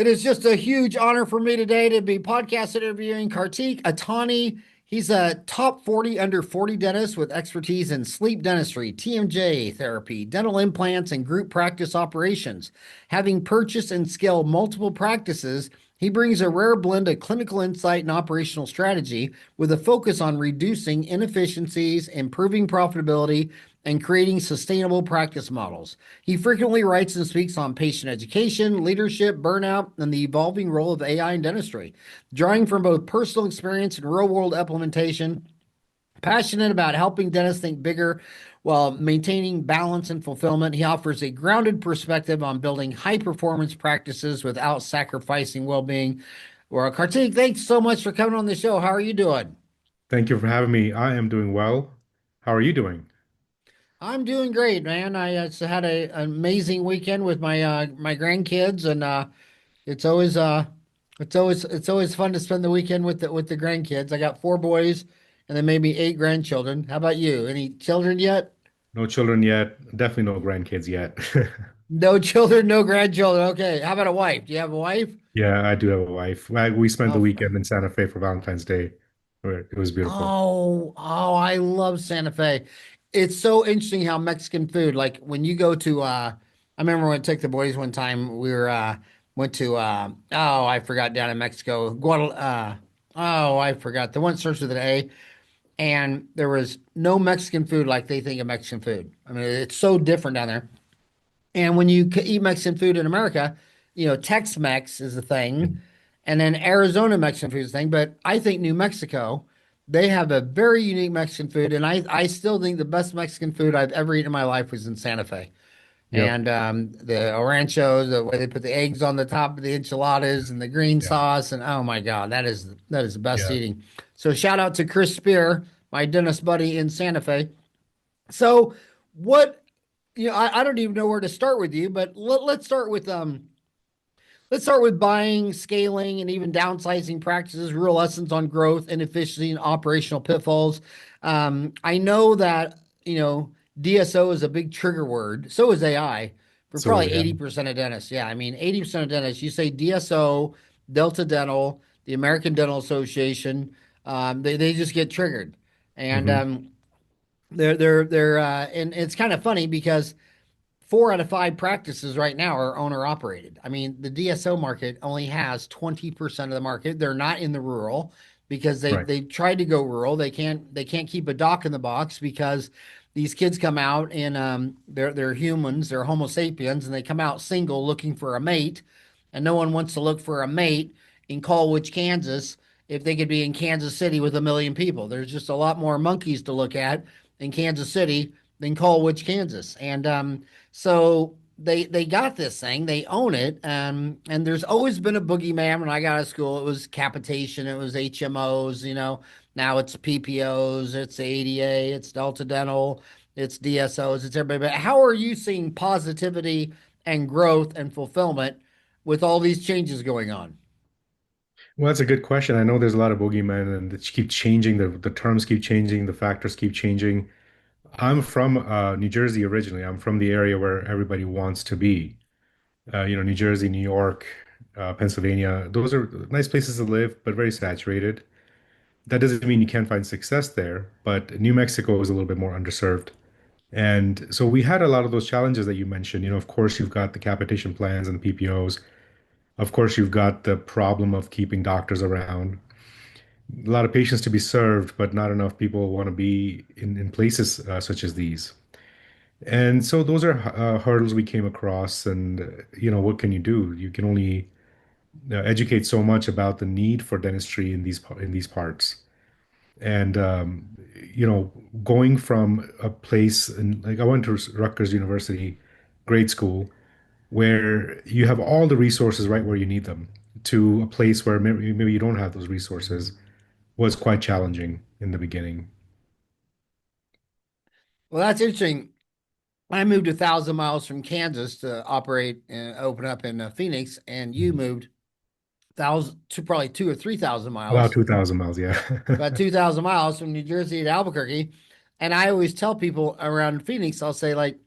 It is just a huge honor for me today to be podcast interviewing Kartik Antani. He's a top 40 under 40 dentist with expertise in sleep dentistry, TMJ therapy, dental implants, and group practice operations. Having purchased and scaled multiple practices, he brings a rare blend of clinical insight and operational strategy with a focus on reducing inefficiencies, improving profitability, and creating sustainable practice models. He frequently writes and speaks on patient education, leadership, burnout, and the evolving role of AI in dentistry. Drawing from both personal experience and real world implementation, passionate about helping dentists think bigger while maintaining balance and fulfillment, he offers a grounded perspective on building high performance practices without sacrificing well being. Well, Kartik, thanks so much for coming on the show. How are you doing? Thank you for having me. I am doing well. How are you doing? I'm doing great, man. I just had an amazing weekend with my grandkids, and it's always fun to spend the weekend with the grandkids. I got four boys, and then maybe eight grandchildren. How about you? Any children yet? No children yet. Definitely no grandkids yet. No children, no grandchildren. Okay. How about a wife? Do you have a wife? Yeah, I do have a wife. We spent the Oh, weekend in Santa Fe for Valentine's Day. It was beautiful. I love Santa Fe. It's so interesting how Mexican food, like when you go to I remember when I took the boys one time, we were went to oh, I forgot down in Mexico. Oh, I forgot. The one that starts with an A, and there was no Mexican food like they think of Mexican food. I mean, it's so different down there. And when you eat Mexican food in America, Tex-Mex is a thing, and then Arizona Mexican food is a thing. But I think New Mexico, they have a very unique Mexican food, and I still think the best Mexican food I've ever eaten in my life was in Santa Fe. Yep. And the ranchos, the way they put the eggs on the top of the enchiladas and the green Yeah. sauce, and oh my God, that is the best Yeah. eating. So shout out to Chris Spear, my dentist buddy in Santa Fe. So what I don't even know where to start with you, but let's start with buying, scaling, and even downsizing practices, real lessons on growth, inefficiency, and operational pitfalls. I know that, DSO is a big trigger word. So is AI for So probably yeah. 80% of dentists. Yeah, I mean, 80% of dentists, you say DSO, Delta Dental, the American Dental Association, they just get triggered. And Hmm. and it's kind of funny because four out of five practices right now are owner operated. I mean, the DSO market only has 20% of the market. They're not in the rural because Right. they've tried to go rural. They can't keep a doc in the box because these kids come out and they're humans, they're Homo sapiens, and they come out single looking for a mate, and no one wants to look for a mate in Colwich, Kansas, if they could be in Kansas City with a million people. There's just a lot more monkeys to look at in Kansas City than Colwich, Kansas. And so they got this thing, they own it, and there's always been a boogeyman. When I got out of school, it was capitation, it was HMOs, now it's PPOs, it's ADA, it's Delta Dental, it's DSOs, it's everybody. But how are you seeing positivity and growth and fulfillment with all these changes going on? Well, that's a good question. I know there's a lot of boogeymen and it keep changing. The terms keep changing. The factors keep changing. I'm from New Jersey originally. I'm from the area where everybody wants to be. New Jersey, New York, Pennsylvania. Those are nice places to live, but very saturated. That doesn't mean you can't find success there, but New Mexico is a little bit more underserved. And so we had a lot of those challenges that you mentioned. Of course, you've got the capitation plans and the PPOs. Of course, you've got the problem of keeping doctors around. A lot of patients to be served, but not enough people want to be in places such as these. And so those are hurdles we came across. And, what can you do? You can only educate so much about the need for dentistry in these parts. And going from a place and like I went to Rutgers University, grade school, where you have all the resources right where you need them, to a place where maybe you don't have those resources was quite challenging in the beginning. Well, that's interesting. I moved 1,000 miles from Kansas to operate and open up in Phoenix, and you Mhm. moved thousand to probably 2 or 3 thousand About miles, 2,000 miles, yeah. about 2,000 miles from New Jersey to Albuquerque. And I always tell people around Phoenix, I'll say like,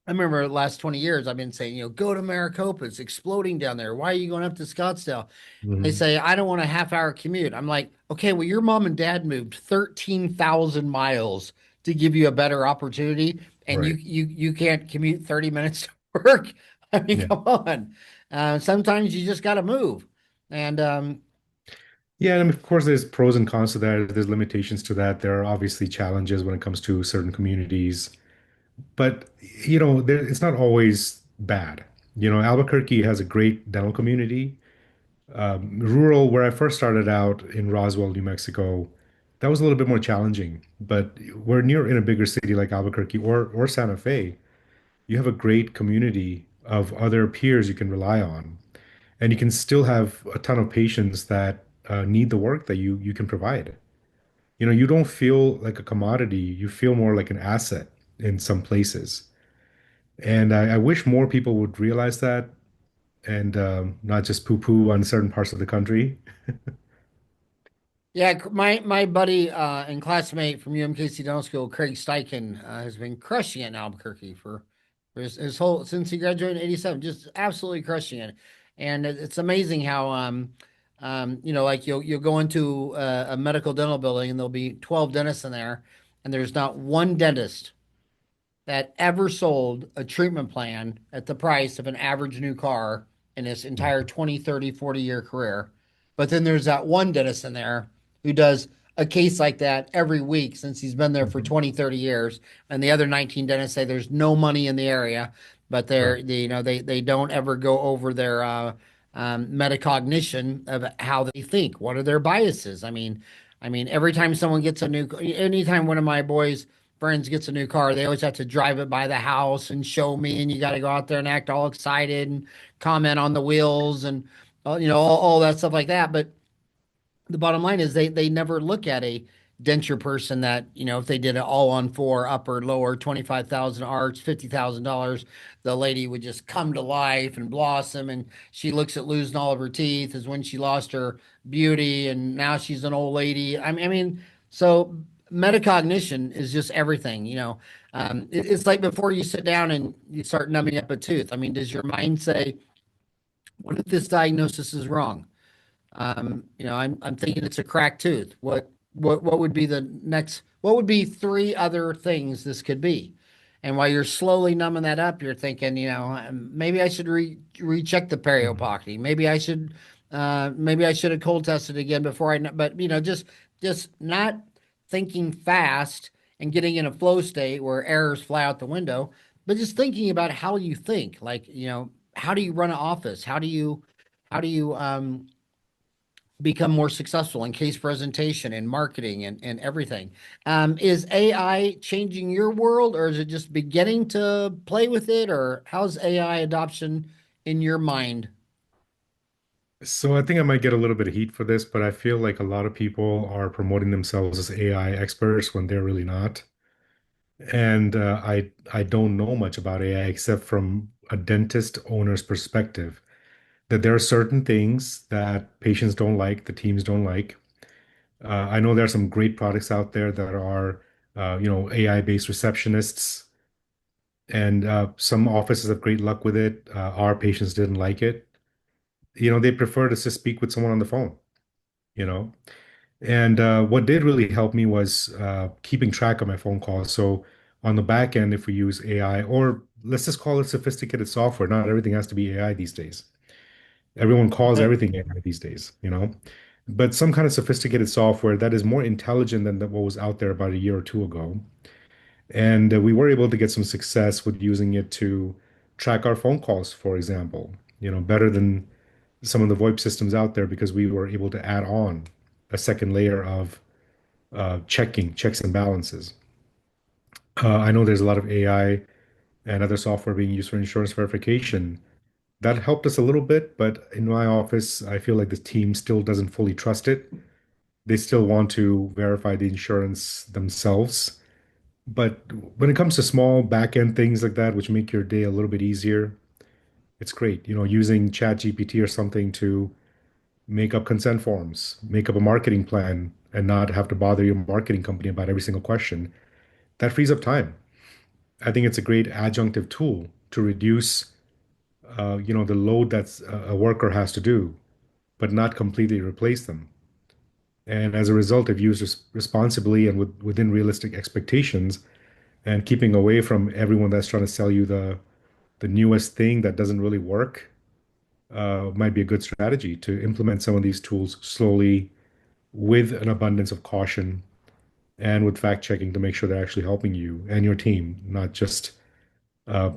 I remember the last 20 years, I've been saying, go to Maricopa. It's exploding down there. Why are you going up to Scottsdale? They Hmm. say, I don't want a half-hour commute. I'm like, okay, well, your mom and dad moved 13,000 miles to give you a better opportunity, and you Right. you you can't commute 30 minutes to work. I mean, Yeah. come on. Sometimes you just got to move. And Yeah, and of course, there's pros and cons to that. There's limitations to that. There are obviously challenges when it comes to certain communities, but it's not always bad. Albuquerque has a great dental community. Rural, where I first started out in Roswell, New Mexico, that was a little bit more challenging. But we're near in a bigger city like Albuquerque or Santa Fe, you have a great community of other peers you can rely on, and you can still have a ton of patients that need the work that you can provide. You don't feel like a commodity. You feel more like an asset in some places. And I wish more people would realize that and not just poo-poo on certain parts of the country. yeah, my buddy and classmate from UMKC Dental School, Craig Steichen, has been crushing it in Albuquerque for his whole since he graduated in '87, just absolutely crushing it. And it's amazing how like you'll go into a medical dental building and there'll be 12 dentists in there, and there's not one dentist that ever sold a treatment plan at the price of an average new car in his entire 20, 30, 40-year career. But then there's that one dentist in there who does a case like that every week since he's been there for Mhm. 20, 30 years. And the other 19 dentists say there's no money in the area, but Right. they don't ever go over their metacognition of how they think. What are their biases? I mean, every time someone gets anytime one of my boys friends gets a new car, they always have to drive it by the house and show me, and you got to go out there and act all excited and comment on the wheels and all that stuff like that. But the bottom line is they never look at a denture person that if they did it all on four upper lower 25,000 arts $50,000, the lady would just come to life and blossom, and she looks at losing all of her teeth as when she lost her beauty and now she's an old lady. I mean, so metacognition is just everything. It's like before you sit down and you start numbing up a tooth. I mean, does your mind say, what if this diagnosis is wrong? I'm thinking it's a cracked tooth. What would be the next? What would be three other things this could be? And while you're slowly numbing that up, you're thinking, maybe I should recheck the Mhm. periodontally. Maybe I should have cold tested again before but just not thinking fast and getting in a flow state where errors fly out the window, but just thinking about how you think. Like, how do you run an office? How do you become more successful in case presentation and marketing and everything? Is AI changing your world, or is it just beginning to play with it, or how's AI adoption in your mind? So I think I might get a little bit of heat for this, but I feel like a lot of people are promoting themselves as AI experts when they're really not. And I don't know much about AI except from a dentist owner's perspective, that there are certain things that patients don't like, the teams don't like. I know there are some great products out there that are, AI-based receptionists, and some offices have great luck with it. Our patients didn't like it. They prefer to just speak with someone on the phone, you know. And what did really help me was keeping track of my phone calls. So on the back end, if we use AI, or let's just call it sophisticated software, not everything has to be AI these days. Everyone calls Okay. everything AI these days. But some kind of sophisticated software that is more intelligent than what was out there about a year or two ago. And we were able to get some success with using it to track our phone calls, for example, better than some of the VoIP systems out there because we were able to add on a second layer of checks and balances. I know there's a lot of AI and other software being used for insurance verification. That helped us a little bit, but in my office, I feel like the team still doesn't fully trust it. They still want to verify the insurance themselves. But when it comes to small back end things like that, which make your day a little bit easier, it's great. Using ChatGPT or something to make up consent forms, make up a marketing plan, and not have to bother your marketing company about every single question. That frees up time. I think it's a great adjunctive tool to reduce, the load that's a worker has to do, but not completely replace them. And as a result, if used responsibly and within realistic expectations, and keeping away from everyone that's trying to sell you the newest thing that doesn't really work, might be a good strategy to implement some of these tools slowly with an abundance of caution and with fact checking to make sure they're actually helping you and your team, not just a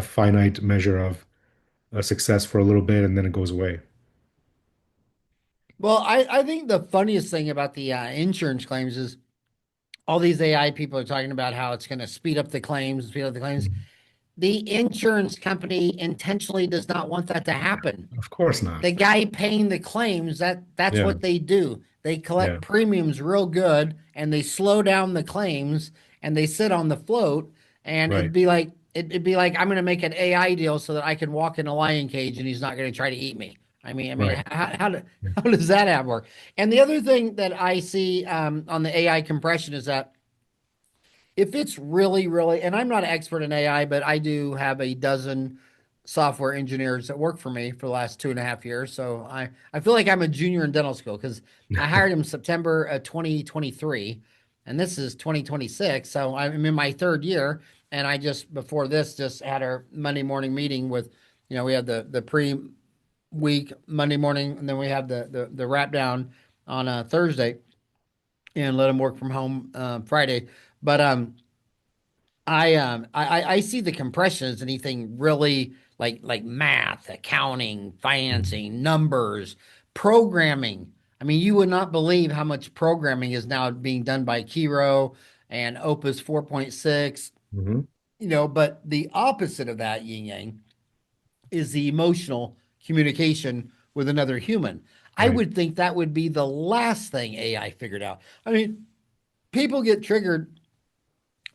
finite measure of success for a little bit and then it goes away. Well, I think the funniest thing about the insurance claims is all these AI people are talking about how it's going to speed up the claims, speed up the claims. Mhm. The insurance company intentionally does not want that to happen. Of course not. The guy paying the claims, that's Yeah, what they do. They yeah, collect premiums real good and they slow down the claims and they sit on the float. And right, it'd be like I'm going to make an AI deal so that I can walk in a lion cage and he's not going to try to eat me. right. Yeah. how does that have work? And the other thing that I see on the AI compression is that if it's really, really, and I'm not an expert in AI, but I do have a dozen software engineers that work for me for the last 2.5 years. So I feel like I'm a junior in dental school because I hired him September 2023, and this is 2026. So I'm in my third year. And I just, before this, just had our Monday morning meeting with, we had the pre-week Monday morning, and then we have the wrap down on Thursday and let them work from home Friday. But I see the compression as anything really like math, accounting, Mhm. financing, numbers, programming. I mean, you would not believe how much programming is now being done by Kiro and Opus 4.6, Mhm. but the opposite of that yin yang is the emotional communication with another human. I Right. would think that would be the last thing AI figured out. I mean, people get triggered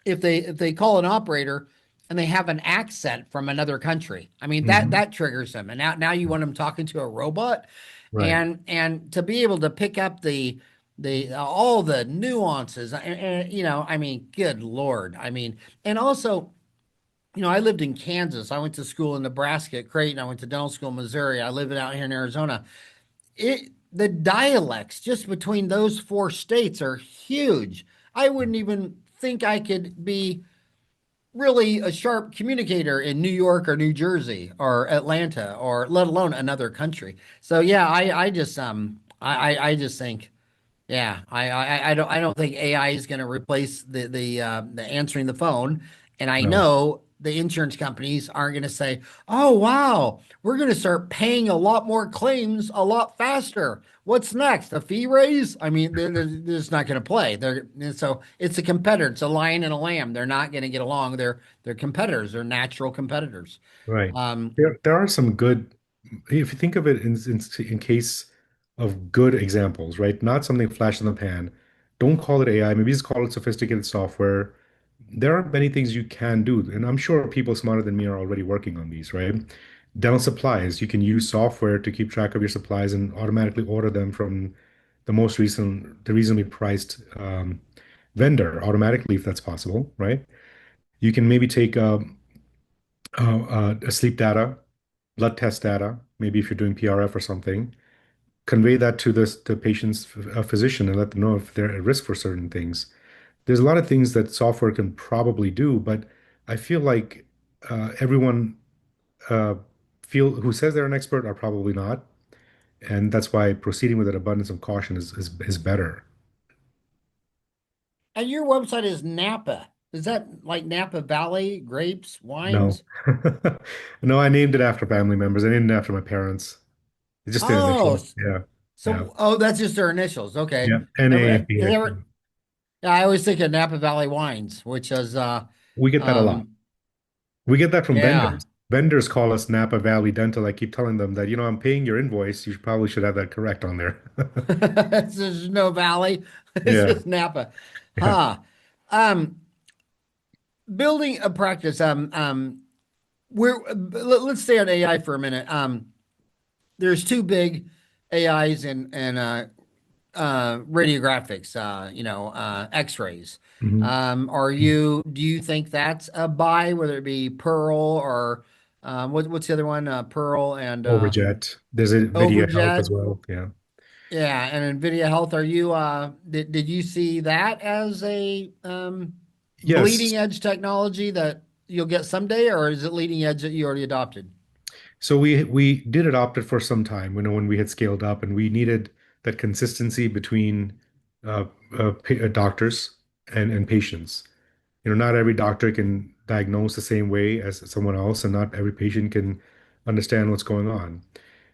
if they call an operator and they have an accent from another country. I mean Mhm. that triggers them. And now you want them talking to a robot, Right. and to be able to pick up the all the nuances. I mean, good Lord. I mean, and also, I lived in Kansas. I went to school in Nebraska at Creighton. I went to dental school in Missouri. I live out here in Arizona. The dialects just between those four states are huge. I wouldn't even think I could be really a sharp communicator in New York or New Jersey or Atlanta or let alone another country. So yeah, I just think yeah, I don't think AI is going to replace the answering the phone, and I No. know the insurance companies aren't going to say, "Oh wow, we're going to start paying a lot more claims a lot faster. What's next? A fee raise?" I mean, they're just not going to play. So it's a competitor. It's a lion and a lamb. They're not going to get along. They're competitors. They're natural competitors. Right. Um, There are some good, if you think of it in case of good examples, right? Not something flash in the pan. Don't call it AI. Maybe just call it sophisticated software. There are many things you can do, and I'm sure people smarter than me are already working on these, right? Dental supplies, you can use software to keep track of your supplies and automatically order them from the reasonably priced vendor automatically if that's possible, right? You can maybe take sleep data, blood test data, maybe if you're doing PRF or something, convey that to the patient's physician and let them know if they're at risk for certain things. There's a lot of things that software can probably do, but I feel like everyone uh, who says they're an expert are probably not, and that's why proceeding with an abundance of caution is better. and your website is Napa. Is that like Napa Valley, grapes, No. wines? No, I named it after family members. I named it after my parents. It's just the Oh, initial. Yeah. Yeah. that's just their initials. Okay. Yeah. NAFBA. Yeah, I always think of Napa Valley Wines, which is We get that a lot. um We get that from yeah. vendors. Vendors call us Napa Valley Dental. I keep telling them that, I'm paying your invoice. You probably should have that correct on there. There's no valley. It's Yeah. just Napa. Yeah. Huh. Um Building a practice let's stay on AI for a minute. There's two big AIs in radiographics, X-rays. Hmm. Do you think that's a buy, whether it be Pearl or what's the other one? Pearl and Overjet. There's a Video Health as Overjet. well. Yeah. Yeah, and Nvidia Health. Are you did you see that as a Yes. bleeding edge technology that you'll get someday, or is it leading edge that you already adopted? So we did adopt it for some time, when we had scaled up, and we needed that consistency between uh, doctors and patients. Not every doctor can diagnose the same way as someone else, and not every patient can understand what's going on.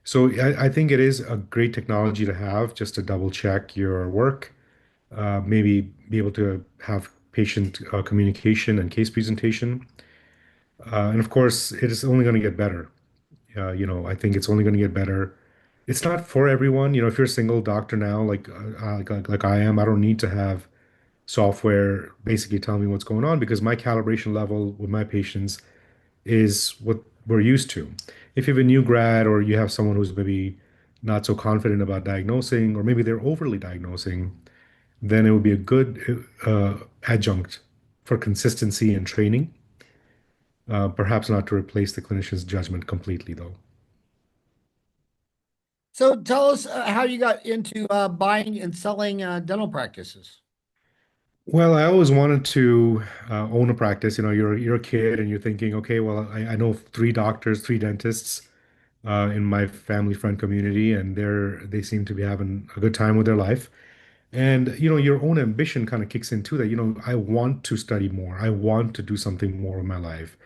So I think it is a great technology to have, just to double check your work, maybe be able to have patient communication and case presentation. And of course, it is only going to get better. I think it's only going to get better. It's not for everyone. If you're a single doctor now, like I am, I don't need to have software basically telling me what's going on, because my calibration level with my patients is what we're used to. If you have a new grad, or you have someone who's maybe not so confident about diagnosing, or maybe they're overly diagnosing, then it would be a good adjunct for consistency and training. Perhaps not to replace the clinician's judgment completely, though. So tell us how you got into buying and selling dental practices. Well, I always wanted to own a practice. You're a kid and you're thinking, okay, well, I know three doctors, three dentists in my family friend community, and they seem to be having a good time with their life. And your own ambition kind of kicks into that. I want to study more. I want to do something more with my life.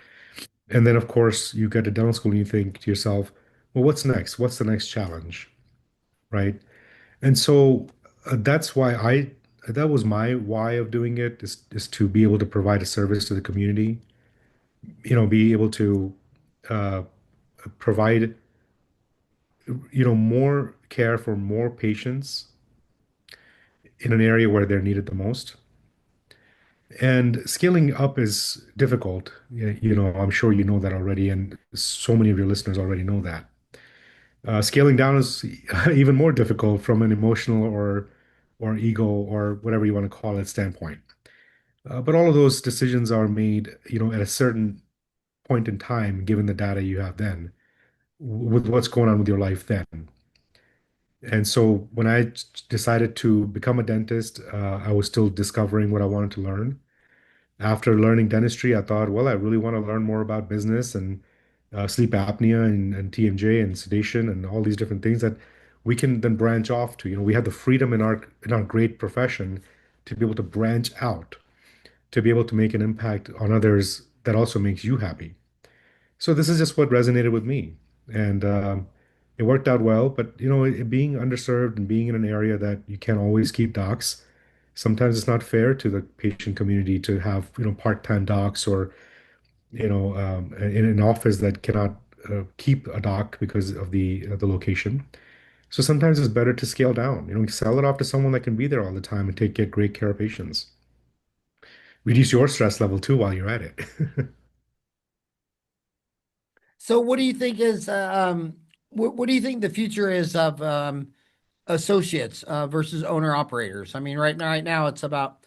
And then, of course, you get to dental school and you think to yourself, well, what's next? What's the next challenge? Right? And so that's why that was my why of doing it, is to be able to provide a service to the community, be able to uh, provide, more care for more patients in an area where they're needed the most. And scaling up is difficult. I'm sure you know that already, and so many of your listeners already know that. Scaling down is even more difficult from an emotional or ego, or whatever you want to call it, standpoint. But all of those decisions are made, at a certain point in time, given the data you have then, with what's going on with your life then. And so when I decided to become a dentist, I was still discovering what I wanted to learn. After learning dentistry, I thought, well, I really want to learn more about business and sleep apnea and TMJ and sedation and all these different things that we can then branch off to. We have the freedom in our great profession to be able to branch out, to be able to make an impact on others that also makes you happy. So this is just what resonated with me, and it worked out well. But being underserved and being in an area that you can't always keep docs, sometimes it's not fair to the patient community to have part-time docs, or in an office that cannot keep a doc because of the location. So sometimes it's better to scale down. Sell it off to someone that can be there all the time and get great care of patients. Reduce your stress level too while you're at it. So what do you think is what do you think the future is of associates versus owner operators? I mean, right now it's about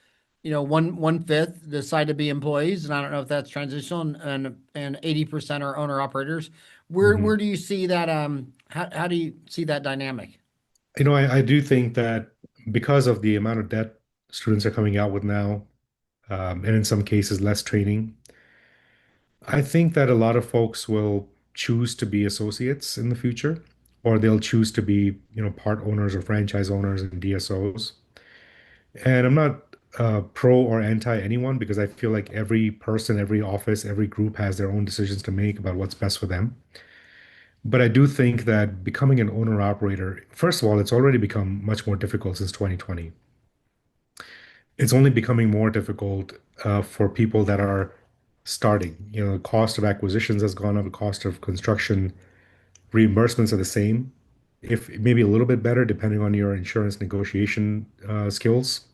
one fifth decide to be employees, and I don't know if that's transitional, and 80% are owner operators. Where Mhm. do you see that? How do you see that dynamic? I do think that because of the amount of debt students are coming out with now, and in some cases less training, I think that a lot of folks will choose to be associates in the future, or they'll choose to be, part owners or franchise owners and DSOs. And I'm not pro or anti anyone, because I feel like every person, every office, every group has their own decisions to make about what's best for them. But I do think that becoming an owner operator, first of all, it's already become much more difficult since 2020. It's only becoming more difficult for people that are starting. The cost of acquisitions has gone up, the cost of construction, reimbursements are the same, if maybe a little bit better, depending on your insurance negotiation skills.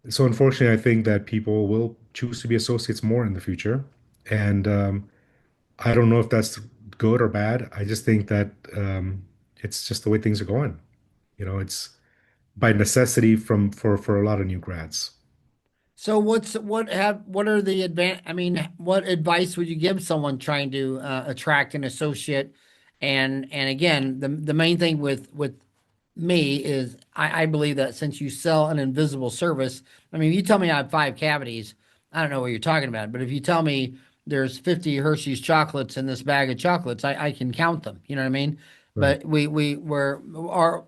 So unfortunately, I think that people will choose to be associates more in the future. And I don't know if that's good or bad. I just think that it's just the way things are going. It's by necessity for a lot of new grads. So what are the I mean, what advice would you give someone trying to attract an associate? And again, the main thing with me is I believe that since you sell an invisible service, I mean, if you tell me I have 5 cavities, I don't know what you're talking about. But if you tell me there's 50 Hershey's chocolates in this bag of chocolates, I can count them. You know what I mean? Right. But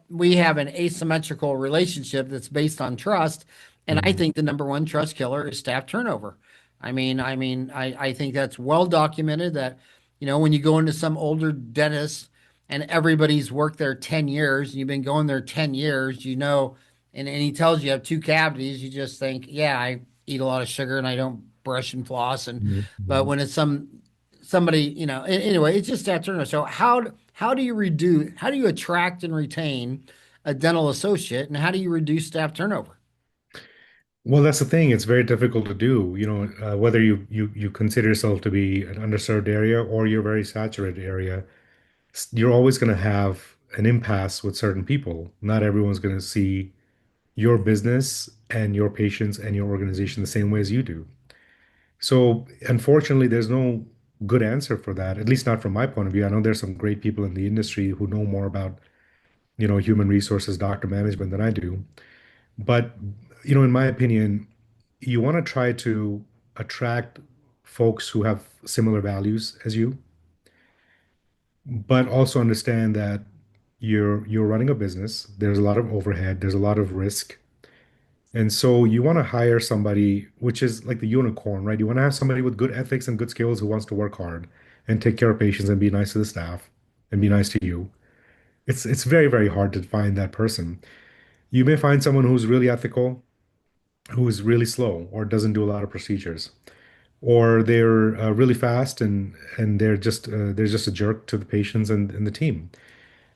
we have an asymmetrical relationship that's based on trust, and I Mhm. think the number one trust killer is staff turnover. I think that's well documented that, when you go into some older dentist and everybody's worked there 10 years and you've been going there 10 years, and he tells you have 2 cavities, you just think, yeah, I eat a lot of sugar and I don't brush and floss. But Mhm. when it's somebody, anyway, it's just that turnover. So how do you attract and retain a dental associate, and how do you reduce staff turnover? Well, that's the thing. It's very difficult to do. Whether you consider yourself to be an underserved area or you're a very saturated area, you're always going to have an impasse with certain people. Not everyone's going to see your business and your patients and your organization the same way as you do. So, unfortunately, there's no good answer for that, at least not from my point of view. I know there's some great people in the industry who know more about, human resources, doctor management than I do. But, in my opinion, you want to try to attract folks who have similar values as you, but also understand that you're running a business. There's a lot of overhead, there's a lot of risk. And so you want to hire somebody which is like the unicorn, right? You want to have somebody with good ethics and good skills who wants to work hard and take care of patients and be nice to the staff and be nice to you. It's very, very hard to find that person. You may find someone who's really ethical, who is really slow or doesn't do a lot of procedures, or they're really fast and they're just a jerk to the patients and the team.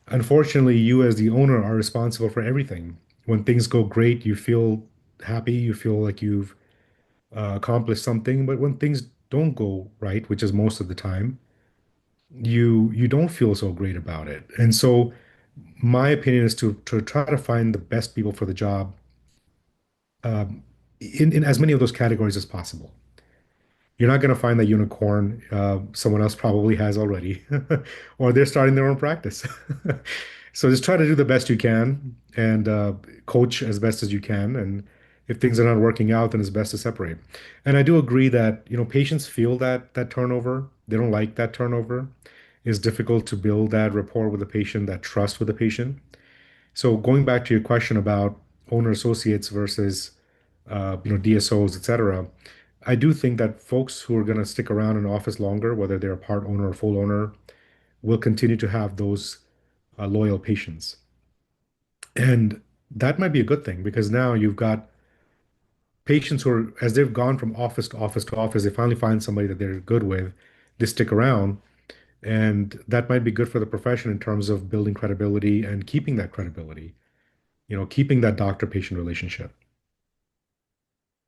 Unfortunately, you as the owner are responsible for everything. When things go great, you feel happy, you feel like you've accomplished something, but when things don't go right, which is most of the time, you don't feel so great about it. And so my opinion is to try to find the best people for the job um, in as many of those categories as possible. You're not going to find that unicorn. Someone else probably has already, or they're starting their own practice. So just try to do the best you can and coach as best as you can. And if things are not working out, then it's best to separate. And I do agree that, patients feel that turnover. They don't like that turnover. It's difficult to build that rapport with the patient, that trust with the patient. So going back to your question about owner associates versus DSOs, et cetera, I do think that folks who are going to stick around in office longer, whether they're a part owner or full owner, will continue to have those loyal patients. And that might be a good thing because now you've got patients who are, as they've gone from office to office to office, they finally find somebody that they're good with, they stick around. And that might be good for the profession in terms of building credibility and keeping that credibility, keeping that doctor-patient relationship.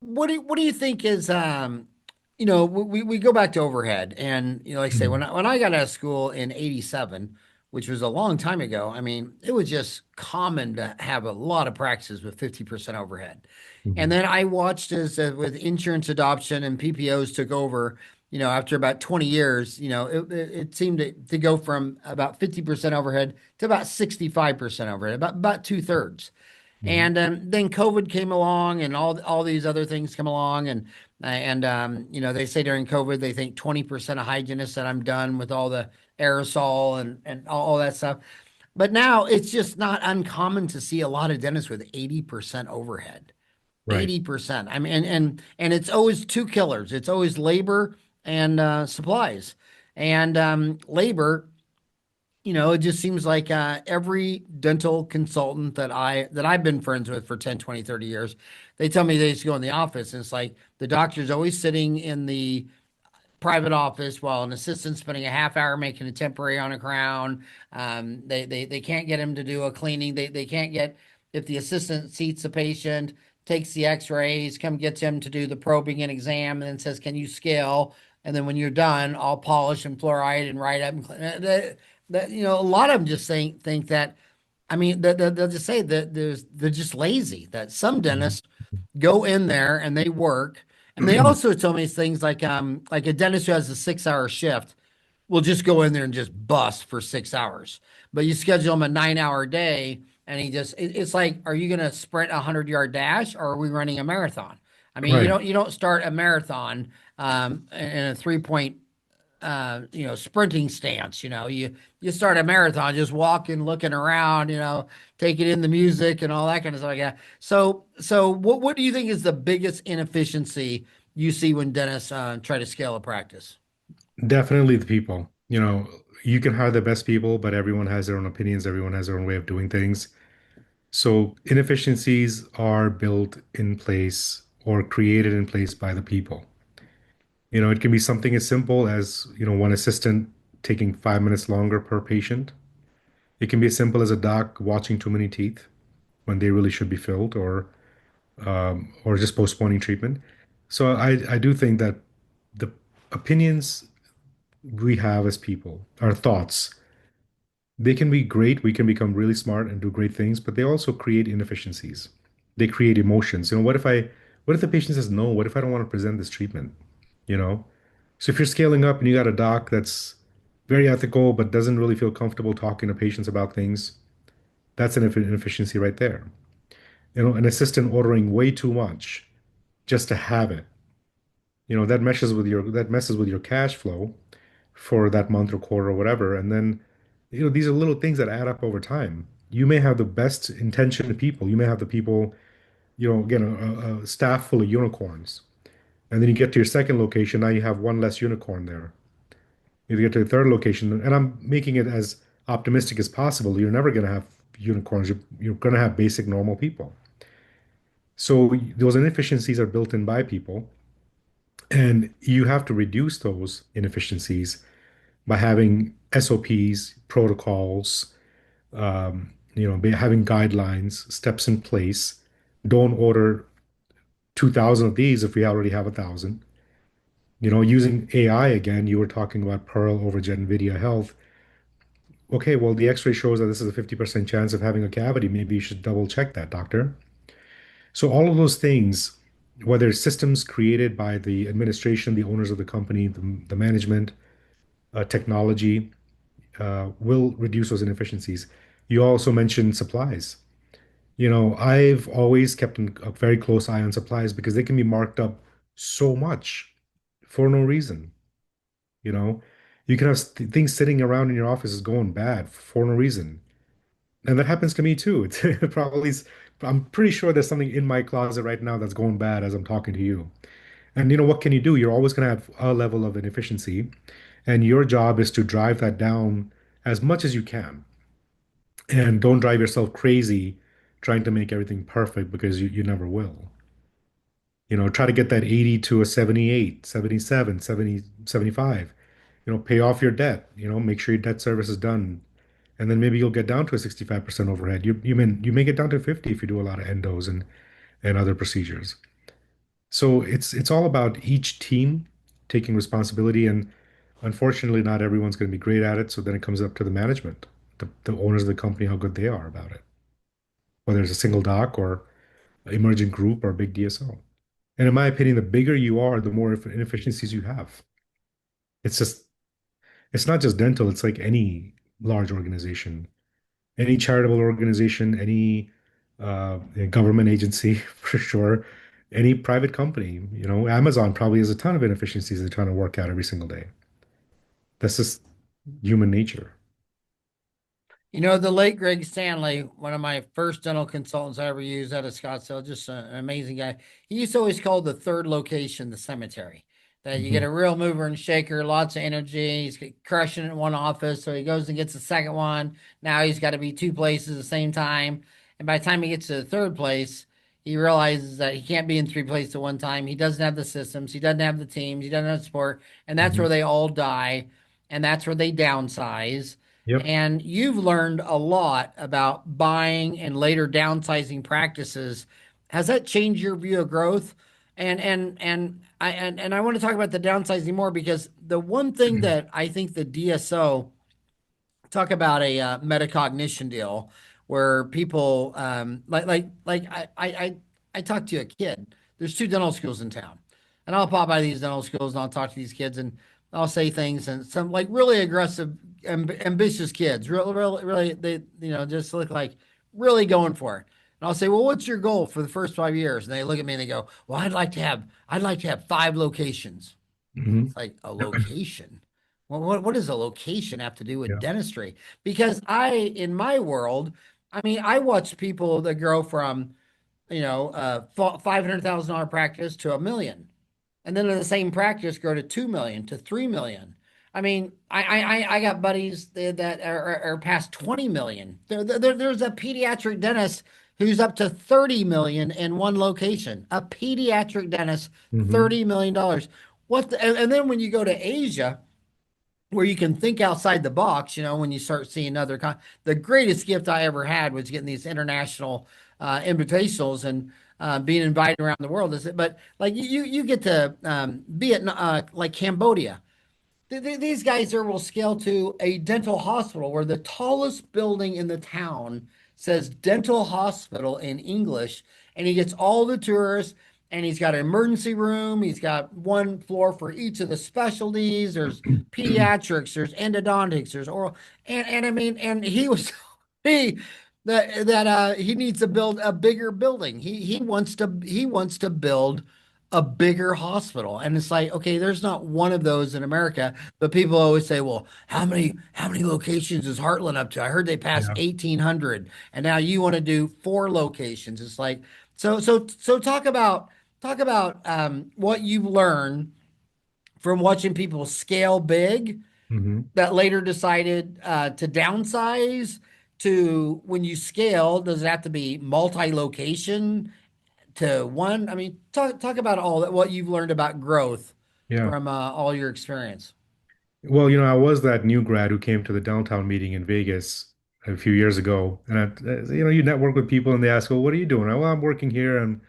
What do you think is we go back to overhead, and like I say, Mhm. when I got out of school in 87, which was a long time ago, I mean, it was just common to have a lot of practices with 50% overhead. And Mhm. then I watched as with insurance adoption and PPOs took over, after about 20 years, it seemed to go from about 50% overhead to about 65% overhead, about two-thirds. Mhm. And then COVID came along, and all these other things come along, and they say during COVID they think 20% of hygienists said I'm done with all the aerosol and all that stuff. But now it's just not uncommon to see a lot of dentists with 80% overhead. Right. 80%. I mean, and it's always two killers. It's always labor and supplies. And labor, it just seems like every dental consultant that I've been friends with for 10, 20, 30 years, they tell me they just go in the office, and it's like the doctor's always sitting in the private office while an assistant's spending a half hour making a temporary on a crown. They can't get him to do a cleaning. They can't get, if the assistant seats the patient, takes the x-rays, come gets him to do the probing and exam, and then says, can you scale? And then when you're done, I'll polish and fluoride and write up and clean. A lot of them just think that, I mean, they'll just say that they're just lazy. That some Mhm. dentists go in there and they work. And they also told me things like a dentist who has a 6 hour shift will just go in there and just bust for 6 hours. But you schedule him a 9 hour day, and it's like, are you gonna sprint a 100 yard dash, or are we running a marathon? I mean, Right. you don't start a marathon in a 3 point sprinting stance. You start a marathon just walking, looking around, taking in the music and all that kind of stuff. Yeah. So what do you think is the biggest inefficiency you see when dentists try to scale a practice? Definitely the people. You can hire the best people, but everyone has their own opinions, everyone has their own way of doing things. So inefficiencies are built in place or created in place by the people. It can be something as simple as, one assistant taking 5 minutes longer per patient. It can be as simple as a doc watching too many teeth when they really should be filled, or just postponing treatment. So I do think that the opinions we have as people, our thoughts, they can be great. We can become really smart and do great things, but they also create inefficiencies. They create emotions. What if the patient says no? What if I don't want to present this treatment? You know? So if you're scaling up and you got a doc that's very ethical but doesn't really feel comfortable talking to patients about things, that's an inefficiency right there. An assistant ordering way too much just to have it. That messes with your cash flow for that month or quarter or whatever. And then, these are little things that add up over time. You may have the best intentioned people. You may have the people, again, a staff full of unicorns. And then you get to your second location, now you have one less unicorn there. You get to the third location, and I'm making it as optimistic as possible. You're never going to have unicorns. You're going to have basic normal people. So those inefficiencies are built in by people, and you have to reduce those inefficiencies by having SOPs, protocols, having guidelines, steps in place. Don't order 2,000 of these if we already have 1,000. Using AI again, you were talking about Pearl over NVIDIA Health. Okay, well, the X-ray shows that this is a 50% chance of having a cavity. Maybe you should double check that, doctor. So all of those things, whether it's systems created by the administration, the owners of the company, the management, technology, will reduce those inefficiencies. You also mentioned supplies. I've always kept a very close eye on supplies because they can be marked up so much for no reason. You know, you can have things sitting around in your office going bad for no reason. And that happens to me too. It probably is, I'm pretty sure there's something in my closet right now that's going bad as I'm talking to you. And what can you do? You're always going to have a level of inefficiency, and your job is to drive that down as much as you can. And don't drive yourself crazy trying to make everything perfect because you never will. Try to get that 80 to a 78, 77, 70, 75. Pay off your debt, make sure your debt service is done. And then maybe you'll get down to a 65% overhead. You may get down to 50 if you do a lot of endos and other procedures. So it's all about each team taking responsibility, and unfortunately, not everyone's going to be great at it. So then it comes up to the management, the owners of the company, how good they are about it, whether it's a single doc or emergent group or a big DSO. And in my opinion, the bigger you are, the more inefficiencies you have. It's just it's not just dental, it's like any large organization, any charitable organization, any government agency for sure, any private company. Amazon probably has a ton of inefficiencies they're trying to work out every single day. That's just human nature. The late Greg Stanley, one of my first dental consultants I ever used out of Scottsdale, just an amazing guy. He used to always call the third location the cemetery. That you get Hmm. a real mover and shaker, lots of energy. He's crushing it in one office, so he goes and gets the second one. Now he's got to be two places at the same time. And by the time he gets to the third place, he realizes that he can't be in three places at one time. He doesn't have the systems, he doesn't have the teams, he doesn't have support, and that's Hmm. where they all die, and that's where they downsize. Yep. And you've learned a lot about buying and later downsizing practices. Has that changed your view of growth? And I want to talk about the downsizing more, because the one thing that I think the DSO talk about a metacognition deal where people like I talked to a kid. There's two dental schools in town, and I'll pop by these dental schools and I'll talk to these kids and I'll say things and some like really aggressive, ambitious kids, really, they just look like really going for it. And I'll say, well, what's your goal for the first 5 years? And they look at me and they go, well, I'd like to have 5 locations. Hmm. It's like a location. Well, what does a location have to do with Yeah. dentistry? Because in my world, I mean, I watch people that grow from, $500,000 practice to 1 million, and then in the same practice grow to 2 million to 3 million. I mean, I got buddies that are past 20 million. There's a pediatric dentist who's up to 30 million in one location. A pediatric dentist, Hmm. $30 million. And then when you go to Asia, where you can think outside the box, when you start seeing the greatest gift I ever had was getting these international invitationals and being invited around the world. But like you get to Vietnam, like Cambodia. These guys there will scale to a dental hospital where the tallest building in the town says dental hospital in English, and he gets all the tourists, and he's got an emergency room. He's got one floor for each of the specialties. There's pediatrics, there's endodontics, there's oral, and I mean, and he was he that he needs to build a bigger building. He wants to build a bigger hospital. And it's like, okay, there's not one of those in America, but people always say, well, how many locations is Heartland up to? I heard they passed Yeah. 1,800 and now you want to do 4 locations. It's like, so talk about what you learned from watching people scale big Hmm. that later decided to downsize to when you scale, does it have to be multi-location to one? I mean, talk about all that, what you've learned about growth Yeah. from all your experience. Well, I was that new grad who came to the downtown meeting in Vegas a few years ago, and you network with people, and they ask, "Well, what are you doing?" Well, I'm working here, and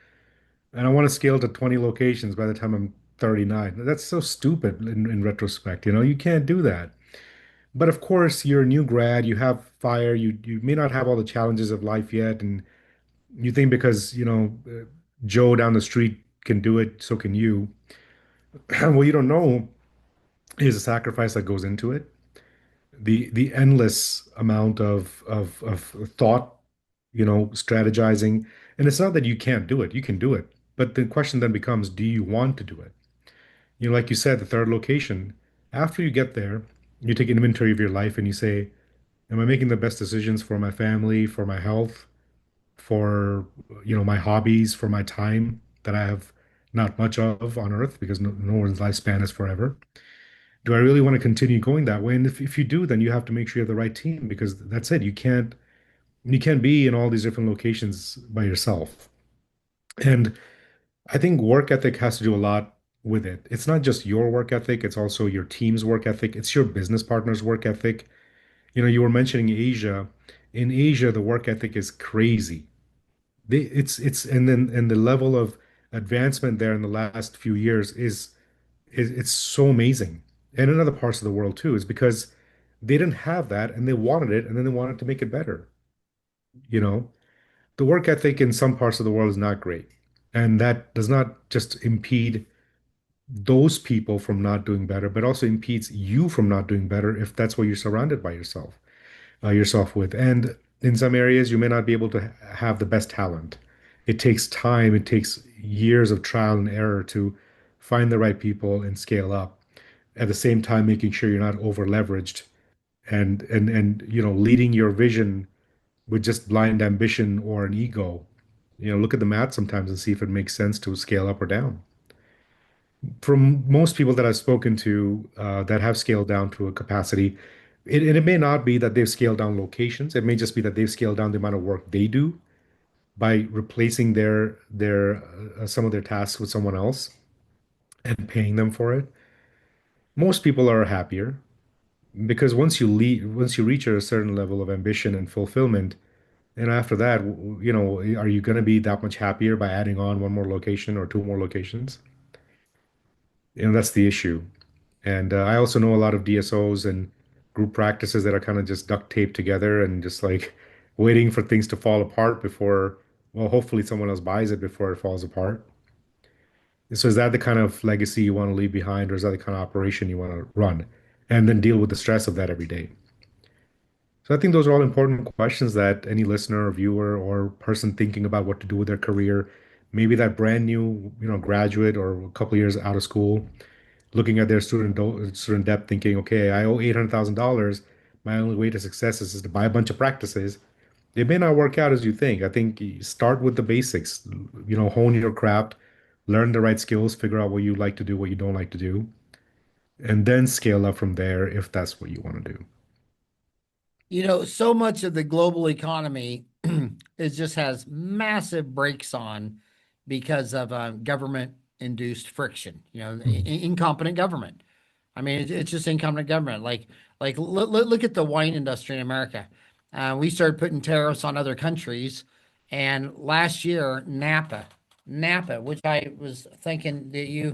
I want to scale to 20 locations by the time I'm 39. That's so stupid in retrospect. You can't do that. But of course, you're a new grad, you have fire, you may not have all the challenges of life yet, and you think because, Joe down the street can do it, so can you. What you don't know is the sacrifice that goes into it, the endless amount of thought, strategizing. And it's not that you can't do it, you can do it. But the question then becomes, do you want to do it? Like you said, the third location, after you get there, you take an inventory of your life and you say, am I making the best decisions for my family, for my health, for my hobbies, for my time that I have not much of on Earth because no one's lifespan is forever. Do I really want to continue going that way? And if you do, then you have to make sure you have the right team because that's it. You can't be in all these different locations by yourself. And I think work ethic has to do a lot with it. It's not just your work ethic, it's also your team's work ethic, it's your business partner's work ethic. You were mentioning Asia. In Asia, the work ethic is crazy. It's and the level of advancement there in the last few years is it's so amazing. And in other parts of the world too, is because they didn't have that and they wanted it and then they wanted to make it better. You know, the work ethic in some parts of the world is not great. And that does not just impede those people from not doing better, but also impedes you from not doing better if that's what you're surrounded by yourself with. And in some areas, you may not be able to have the best talent. It takes time, it takes years of trial and error to find the right people and scale up. At the same time, making sure you're not over leveraged and leading your vision with just blind ambition or an ego. Look at the math sometimes and see if it makes sense to scale up or down. From most people that I've spoken to that have scaled down to a capacity, it may not be that they've scaled down locations. It may just be that they've scaled down the amount of work they do by replacing their some of their tasks with someone else and paying them for it. Most people are happier because once you reach a certain level of ambition and fulfillment, and after that, are you going to be that much happier by adding on one more location or two more locations? That's the issue. And I also know a lot of DSOs and group practices that are kind of just duct taped together and just like waiting for things to fall apart before well, hopefully someone else buys it before it falls apart. So is that the kind of legacy you want to leave behind, or is that the kind of operation you want to run and then deal with the stress of that every day? So I think those are all important questions that any listener or viewer or person thinking about what to do with their career, maybe that brand new, graduate or a couple of years out of school, looking at their student debt, thinking, okay, I owe $800,000. My only way to success is to buy a bunch of practices. It may not work out as you think. I think you start with the basics, hone your craft, learn the right skills, figure out what you like to do, what you don't like to do, and then scale up from there if that's what you want to do. So much of the global economy it just has massive brakes on because of government induced friction, Mhm. incompetent government. I mean, it's just incompetent government. Like look at the wine industry in America. We started putting tariffs on other countries, and last year Napa, which I was thinking that Yeah,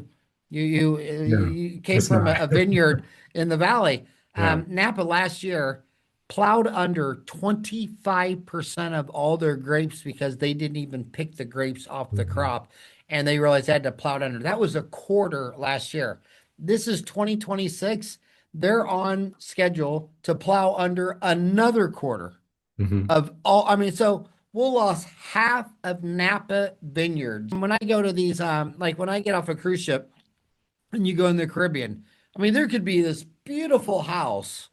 you came it's from not. a vineyard in the valley. Yeah. Napa last year plowed under 25% of all their grapes because they didn't even pick the grapes off the Mhm. crop, and they realized they had to plow it under. That was a quarter last year. This is 2026. They're on schedule to plow under another quarter Mhm. of all. I mean, so we'll lost half of Napa vineyards. When I go to these, like when I get off a cruise ship and you go in the Caribbean, I mean, there could be this beautiful house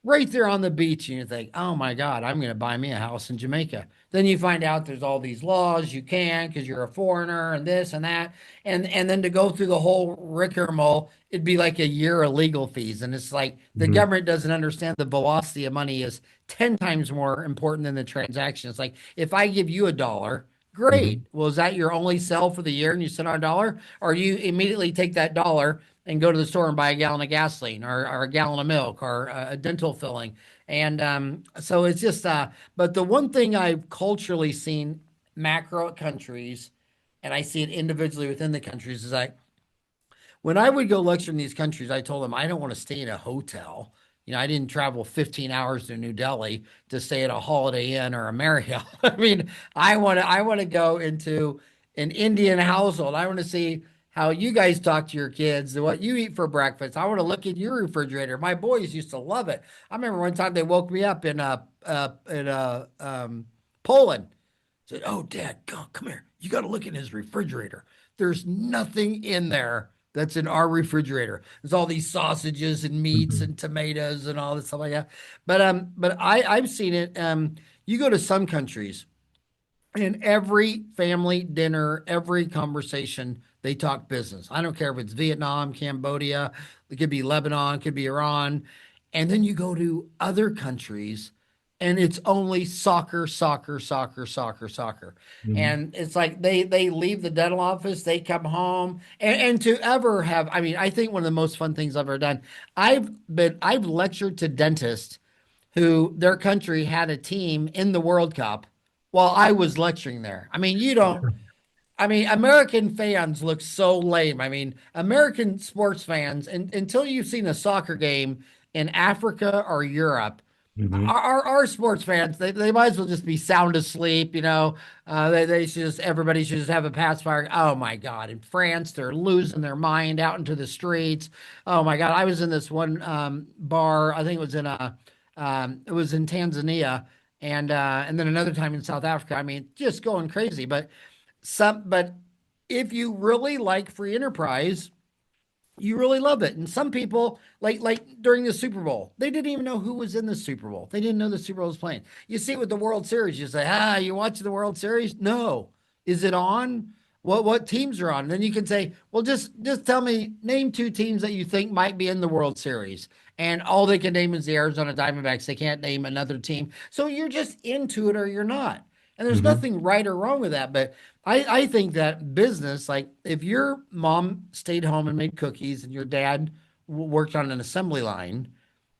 right there on the beach, and you think, oh my God, I'm going to buy me a house in Jamaica. Then you find out there's all these laws you can't because you're a foreigner and this and that. And then to go through the whole rigmarole, it'd be like a year of legal fees. And it's like the Mhm. government doesn't understand the velocity of money is 10 times more important than the transaction. It's like if I give you a dollar, great. Mhm. Well, is that your only sell for the year and you send out a dollar? Or you immediately take that dollar and go to the store and buy a gallon of gasoline or a gallon of milk or a dental filling. And so it's just, but the one thing I've culturally seen macro countries, and I see it individually within the countries, is like when I would go lecture in these countries, I told them I don't want to stay in a hotel. I didn't travel 15 hours to New Delhi to stay at a Holiday Inn or a Marriott. I mean, I want to go into an Indian household. I want to see how you guys talk to your kids, what you eat for breakfast. I want to look in your refrigerator. My boys used to love it. I remember one time they woke me up in Poland. Said, "Oh, Dad, come here. You got to look in his refrigerator. There's nothing in there that's in our refrigerator. There's all these sausages and meats Mhm. and tomatoes and all this stuff like that. But I've seen it. You go to some countries, in every family dinner, every conversation, they talk business. I don't care if it's Vietnam, Cambodia, it could be Lebanon, it could be Iran. And then you go to other countries and it's only soccer, soccer, soccer, soccer, soccer. Mhm. And it's like they leave the dental office, they come home, and to ever have, I mean, I think one of the most fun things I've ever done, I've lectured to dentists who their country had a team in the World Cup while I was lecturing there. I mean, you don't, I mean, American fans look so lame. I mean, American sports fans, and until you've seen a soccer game in Africa or Europe, Mhm. our sports fans, they might as well just be sound asleep, they should just, everybody should just have a pacifier. Oh my God. In France, they're losing their mind out into the streets. Oh my God. I was in this one bar, I think it was in Tanzania, and then another time in South Africa. I mean, just going crazy. But if you really like free enterprise, you really love it. And some people, like during the Super Bowl, they didn't even know who was in the Super Bowl. They didn't know the Super Bowl was playing. You see it with the World Series. You say, you watching the World Series? No. Is it on? What teams are on? And then you can say, well, just tell me, name two teams that you think might be in the World Series. And all they can name is the Arizona Diamondbacks. They can't name another team. So you're just into it or you're not. And there's Mhm. nothing right or wrong with that. But I think that business, like if your mom stayed home and made cookies and your dad worked on an assembly line,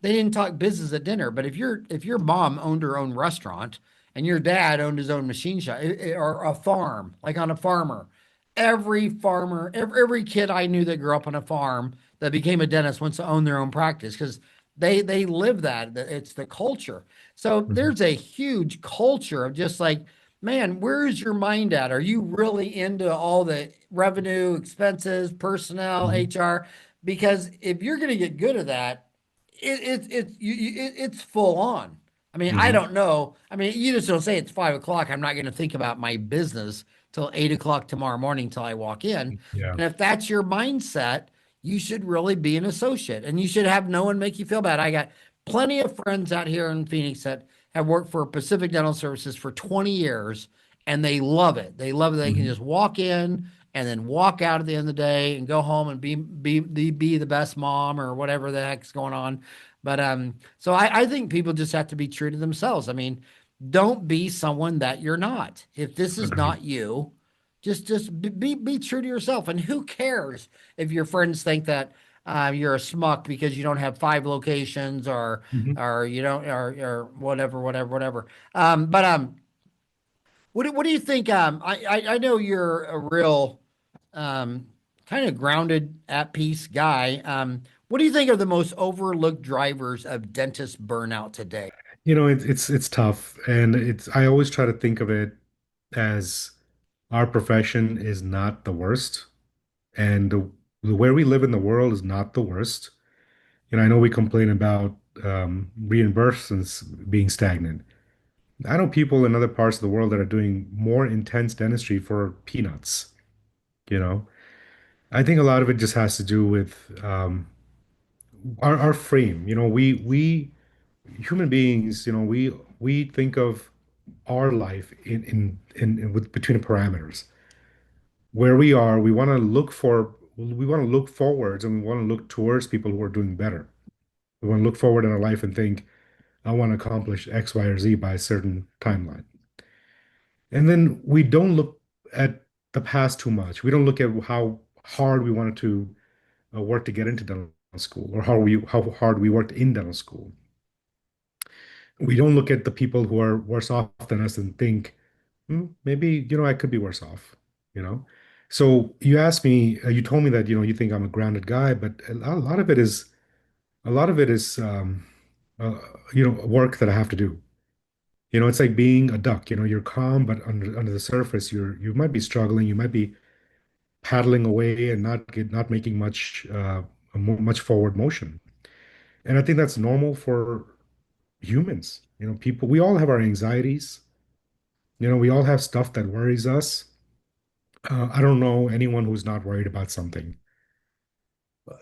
they didn't talk business at dinner. But if your mom owned her own restaurant and your dad owned his own machine shop or a farm, like on a farmer, every farmer, every kid I knew that grew up on a farm that became a dentist wants to own their own practice because they live that. It's the culture. So Mhm. there's a huge culture of just like man, where is your mind at? Are you really into all the revenue, expenses, personnel, Mhm. HR? Because if you're going to get good at that, it's full on. I mean, I Hmm. don't know. I mean, you just don't say it's 5 o'clock. I'm not going to think about my business till 8 o'clock tomorrow morning till I walk in. Yeah. And if that's your mindset, you should really be an associate and you should have no one make you feel bad. I got plenty of friends out here in Phoenix that have worked for Pacific Dental Services for 20 years and they love it. They love it. They can Hmm. just walk in and then walk out at the end of the day and go home and be the best mom or whatever the heck's going on. But so I think people just have to be true to themselves. I mean, don't be someone that you're not. If this is Agreed. not you, just be true to yourself. And who cares if your friends think that you're a smuck because you don't have 5 locations Hmm. or you don't or whatever. But what do you think? I know you're a real um kind of grounded at peace guy. What do you think are the most overlooked drivers of dentist burnout today? It's tough, and it's I always try to think of it as our profession is not the worst, and where we live in the world is not the worst. I know we complain about reimbursements being stagnant. I know people in other parts of the world that are doing more intense dentistry for peanuts, you know. I think a lot of it just has to do with our frame. We human beings, we think of our life in with between parameters. Where we are, we want to look forwards and we want to look towards people who are doing better. We want to look forward in our life and think, I want to accomplish X, Y, or Z by a certain timeline. And then we don't look at the past too much. We don't look at how hard we wanted to work to get into dental school or how hard we worked in dental school. We don't look at the people who are worse off than us and think, maybe, I could be worse off, you know? So you told me that, you think I'm a grounded guy, but a lot of it is, a lot of it is, uh, work that I have to do. It's like being a duck, you're calm, but under the surface, you might be struggling, you might be paddling away and not making much forward motion. And I think that's normal for humans. People, we all have our anxieties. We all have stuff that worries us. I don't know anyone who's not worried about something.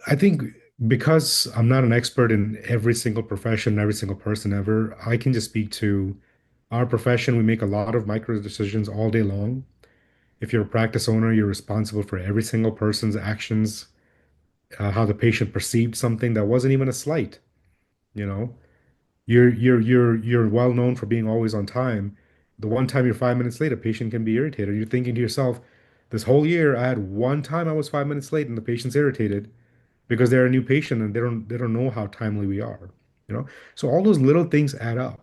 I think because I'm not an expert in every single profession, every single person ever, I can just speak to our profession. We make a lot of micro decisions all day long. If you're a practice owner, you're responsible for every single person's actions, how the patient perceived something that wasn't even a slight, you know. You're well known for being always on time. The one time you're 5 minutes late, a patient can be irritated. You're thinking to yourself, this whole year I had one time I was 5 minutes late and the patient's irritated because they're a new patient and they don't know how timely we are, you know? So all those little things add up.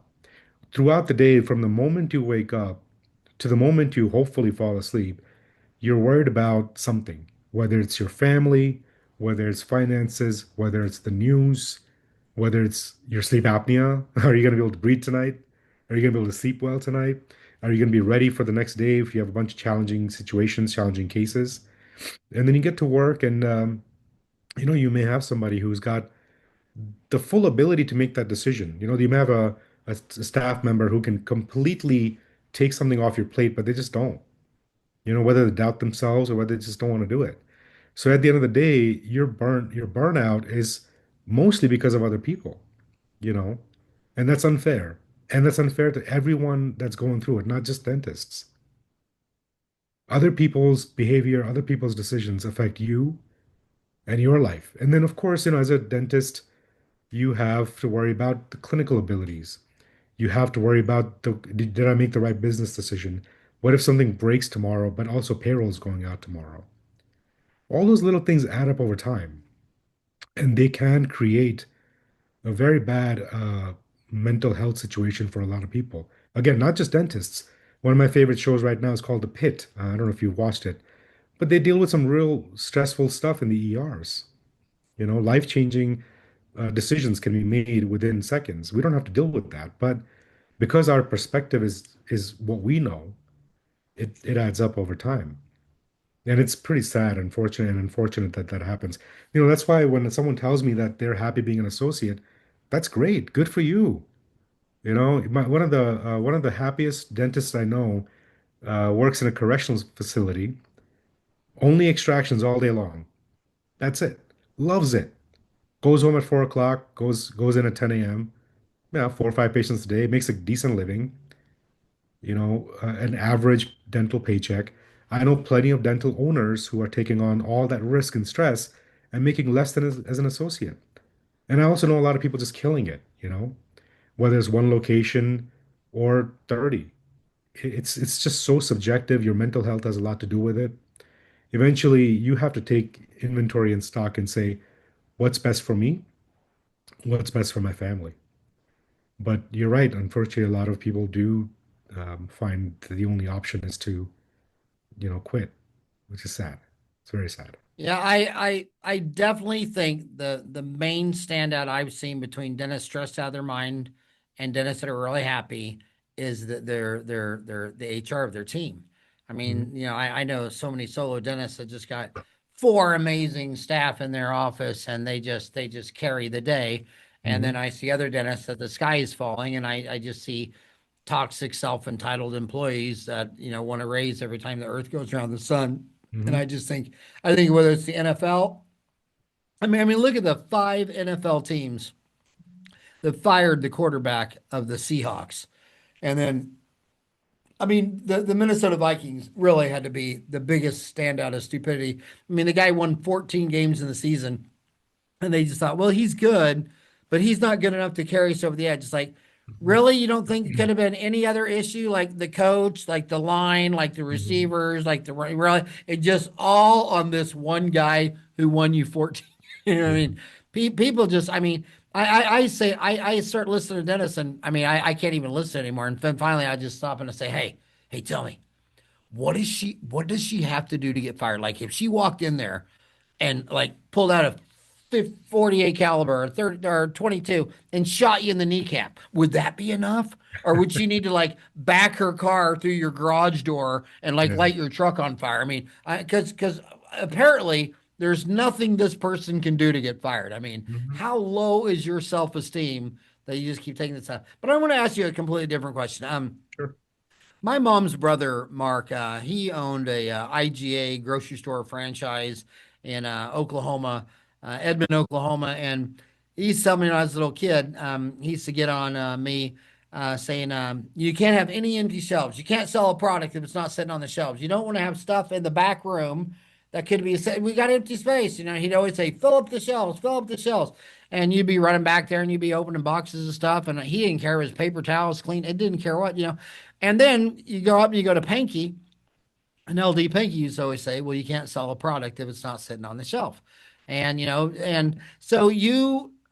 Throughout the day, from the moment you wake up to the moment you hopefully fall asleep, you're worried about something, whether it's your family, whether it's finances, whether it's the news, whether it's your sleep apnea. Are you going to be able to breathe tonight? Are you going to be able to sleep well tonight? Are you going to be ready for the next day if you have a bunch of challenging situations, challenging cases? And then you get to work, and you may have somebody who's got the full ability to make that decision. You may have a staff member who can completely take something off your plate, but they just don't. Whether they doubt themselves or whether they just don't want to do it. So at the end of the day, your burnout is mostly because of other people, you know, and that's unfair. And that's unfair to everyone that's going through it, not just dentists. Other people's behavior, other people's decisions affect you and your life. And then, of course, as a dentist, you have to worry about the clinical abilities. You have to worry about did I make the right business decision? What if something breaks tomorrow, but also payroll is going out tomorrow? All those little things add up over time, and they can create a very bad mental health situation for a lot of people. Again, not just dentists. One of my favorite shows right now is called The Pit. I don't know if you've watched it, but they deal with some real stressful stuff in the ERs. Life-changing decisions can be made within seconds. We don't have to deal with that, but because our perspective is what we know, it adds up over time. And it's pretty sad, unfortunate, and unfortunate that that happens. That's why when someone tells me that they're happy being an associate, that's great. Good for you. One of the happiest dentists I know works in a correctional facility, only extractions all day long. That's it. Loves it. Goes home at 4 o'clock, goes in at 10 a.m. Yeah, 4 or 5 patients a day, makes a decent living, an average dental paycheck. I know plenty of dental owners who are taking on all that risk and stress and making less than as an associate. And I also know a lot of people just killing it, whether it's one location or 30. It's just so subjective. Your mental health has a lot to do with it. Eventually, you have to take inventory and stock and say, what's best for me? What's best for my family? But you're right. Unfortunately, a lot of people do find that the only option is to, quit, which is sad. It's very sad. Yeah, I definitely think the main standout I've seen between dentists stressed out of their mind and dentists that are really happy is that they're the HR of their team. I mean, Mhm. I know so many solo dentists that just got four amazing staff in their office and they just carry the day. And then Mhm. I see other dentists that the sky is falling and I just see toxic, self-entitled employees that, want to raise every time the earth goes around the sun. And Mhm. I think whether it's the NFL, I mean, look at the five NFL teams that fired the quarterback of the Seahawks. And then, I mean, the Minnesota Vikings really had to be the biggest standout of stupidity. I mean, the guy won 14 games in the season. And they just thought, well, he's good, but he's not good enough to carry us over the edge. It's like, really? You don't think it could have been any other issue, like the coach, like the line, like the Mhm. receivers, like the really? It just all on this one guy who won you 14. You know what I Yeah. mean? People just, I mean, I say, I start listening to Dennis, and I mean, I can't even listen anymore. And then finally, I just stop and I say, hey, tell me, what does she have to do to get fired? Like, if she walked in there and like pulled out a 48 caliber or 30 or 22 and shot you in the kneecap, would that be enough? Or would she need to like back her car through your garage door and like Yeah. light your truck on fire? I mean, because apparently there's nothing this person can do to get fired. I mean, Mhm. how low is your self-esteem that you just keep taking this out? But I want to ask you a completely different question. Sure. My mom's brother, Mark, he owned a IGA grocery store franchise in Oklahoma, Edmond, Oklahoma. And he used to tell me when I was a little kid, he used to get on me saying, you can't have any empty shelves. You can't sell a product if it's not sitting on the shelves. You don't want to have stuff in the back room that could be, we got empty space. He'd always say, fill up the shelves, fill up the shelves. And you'd be running back there and you'd be opening boxes of stuff. And he didn't care if his paper towels clean. It didn't care what. And then you go up and you go to Panky, and LD Panky used to always say, well, you can't sell a product if it's not sitting on the shelf. And so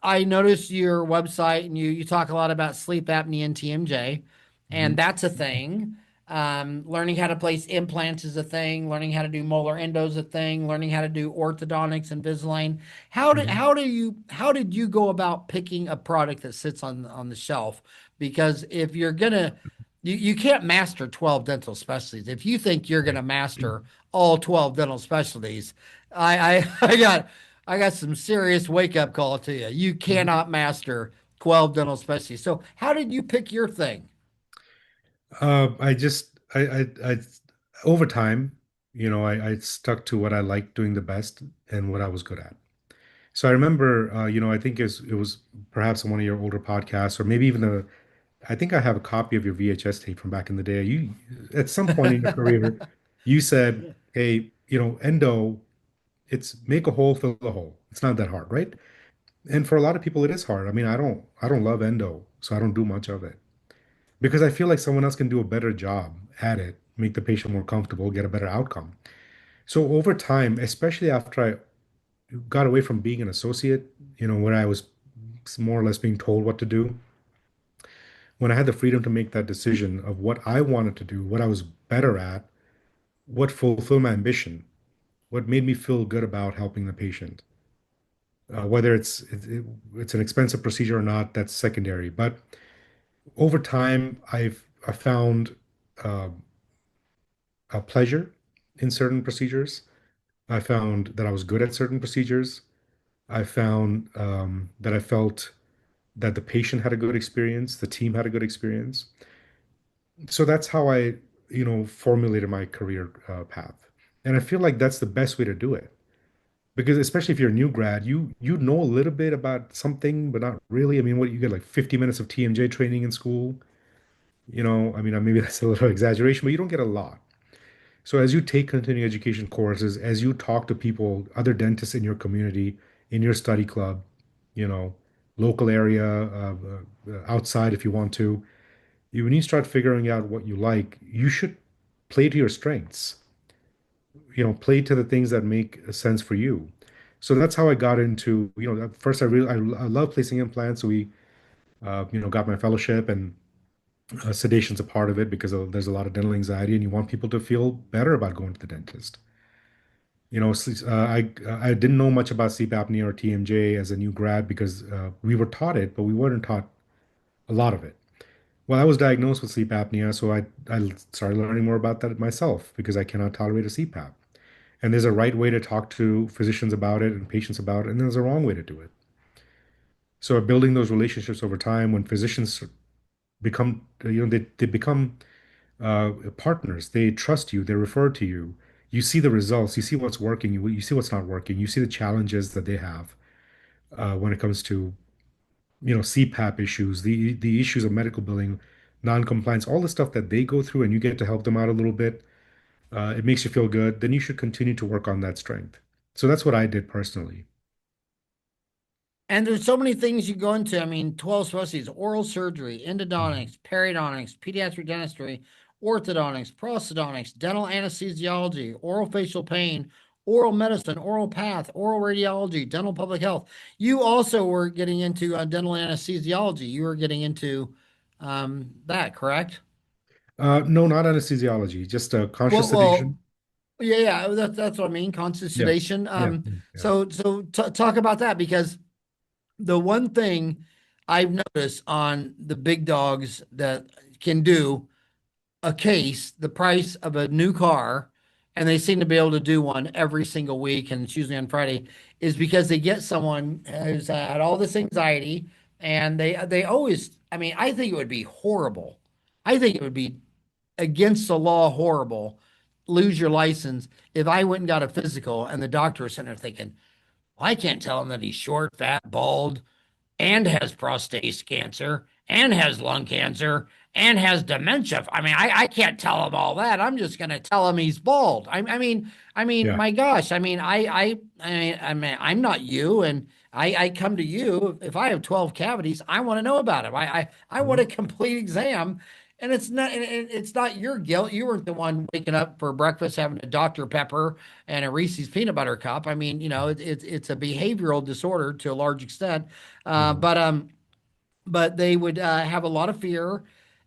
I noticed your website and you talk a lot about sleep apnea and TMJ, and Mhm. that's a thing. Learning how to place implants is a thing. Learning how to do molar endo is a thing. Learning how to do orthodontics and Invisalign. Mhm. How did you go about picking a product that sits on the shelf? Because if you're gonna you can't master 12 dental specialties. If you think you're going Right. to master all 12 dental specialties, I got some serious wake up call to you. You Mhm. cannot master 12 dental specialties. So how did you pick your thing? I just I over time, I stuck to what I liked doing the best and what I was good at. So I remember, I think it was perhaps on one of your older podcasts, or maybe even I think I have a copy of your VHS tape from back in the day. You, at some point in your career, you said, "Hey, endo, it's make a hole, fill a hole. It's not that hard, right?" And for a lot of people, it is hard. I mean, I don't love endo, so I don't do much of it because I feel like someone else can do a better job at it, make the patient more comfortable, get a better outcome. So over time, especially after I got away from being an associate, where I was more or less being told what to do, when I had the freedom to make that decision of what I wanted to do, what I was better at, what fulfilled my ambition, what made me feel good about helping the patient. Whether it's an expensive procedure or not, that's secondary. But over time, I found uh, pleasure in certain procedures. I found that I was good at certain procedures. I found that I felt that the patient had a good experience, the team had a good experience. So that's how I, formulated my career path. And I feel like that's the best way to do it. Because especially if you're a new grad, you know a little bit about something, but not really. I mean, what you get like 50 minutes of TMJ training in school. I mean, maybe that's a little exaggeration, but you don't get a lot. So as you take continuing education courses, as you talk to people, other dentists in your community, in your study club, you know, local area, outside if you want to, when you start figuring out what you like, you should play to your strengths. Play to the things that make sense for you. So that's how I got into, at first I love placing implants. So we, got my fellowship, and sedation's a part of it because there's a lot of dental anxiety and you want people to feel better about going to the dentist. I didn't know much about sleep apnea or TMJ as a new grad because we were taught it, but we weren't taught a lot of it. Well, I was diagnosed with sleep apnea, so I started learning more about that myself because I cannot tolerate a CPAP. And there's a right way to talk to physicians about it and patients about it, and there's a wrong way to do it. So building those relationships over time, when physicians become, they become partners. They trust you. They refer to you. You see the results. You see what's working. You see what's not working. You see the challenges that they have when it comes to, CPAP issues, the issues of medical billing, non-compliance, all the stuff that they go through, and you get to help them out a little bit. It makes you feel good. Then you should continue to work on that strength. So that's what I did personally. And there's so many things you go into. I mean, 12 specialties: oral surgery, Mhm. endodontics, periodontics, pediatric dentistry, orthodontics, prosthodontics, dental anesthesiology, oral facial pain, oral medicine, oral path, oral radiology, dental public health. You also were getting into dental anesthesiology. You were getting into that, correct? No, not anesthesiology, just conscious Well, sedation. yeah, yeah, that's what I mean. Constant Yeah, sedation. yeah, yeah. So talk about that because the one thing I've noticed on the big dogs that can do a case, the price of a new car, and they seem to be able to do one every single week, and it's usually on Friday, is because they get someone who's had all this anxiety, and they always, I mean, I think it would be horrible. I think it would be against the law horrible, lose your license if I went and got a physical, and the doctor was sitting there thinking, well, I can't tell him that he's short, fat, bald, and has prostate cancer and has lung cancer and has dementia. I mean, I can't tell him all that. I'm just going to tell him he's bald. I mean, Yeah. my gosh. I mean, I'm not you, and I come to you if I have 12 cavities. I want to know about it. I want a Mhm. complete exam. And it's not your guilt. You weren't the one waking up for breakfast having a Dr. Pepper and a Reese's peanut butter cup. I mean, it's a behavioral disorder to a large extent. Uh, Mhm. but um, but they would have a lot of fear,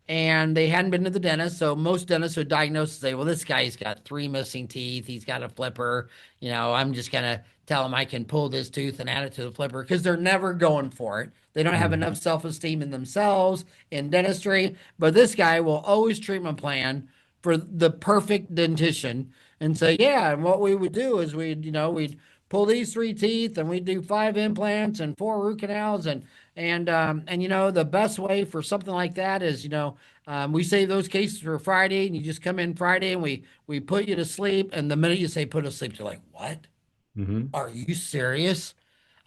and they hadn't been to the dentist. So most dentists would diagnose and say, "Well, this guy's got three missing teeth. He's got a flipper. I'm just gonna tell him I can pull this tooth and add it to the flipper," because they're never going for it. They don't have Mhm. enough self-esteem in themselves in dentistry. But this guy will always treatment plan for the perfect dentition and say, "Yeah." And what we would do is we'd pull these three teeth, and we'd do five implants and four root canals, and the best way for something like that is, we save those cases for Friday, and you just come in Friday, and we put you to sleep. And the minute you say put to sleep, you're like, "What? Mhm. Are you serious?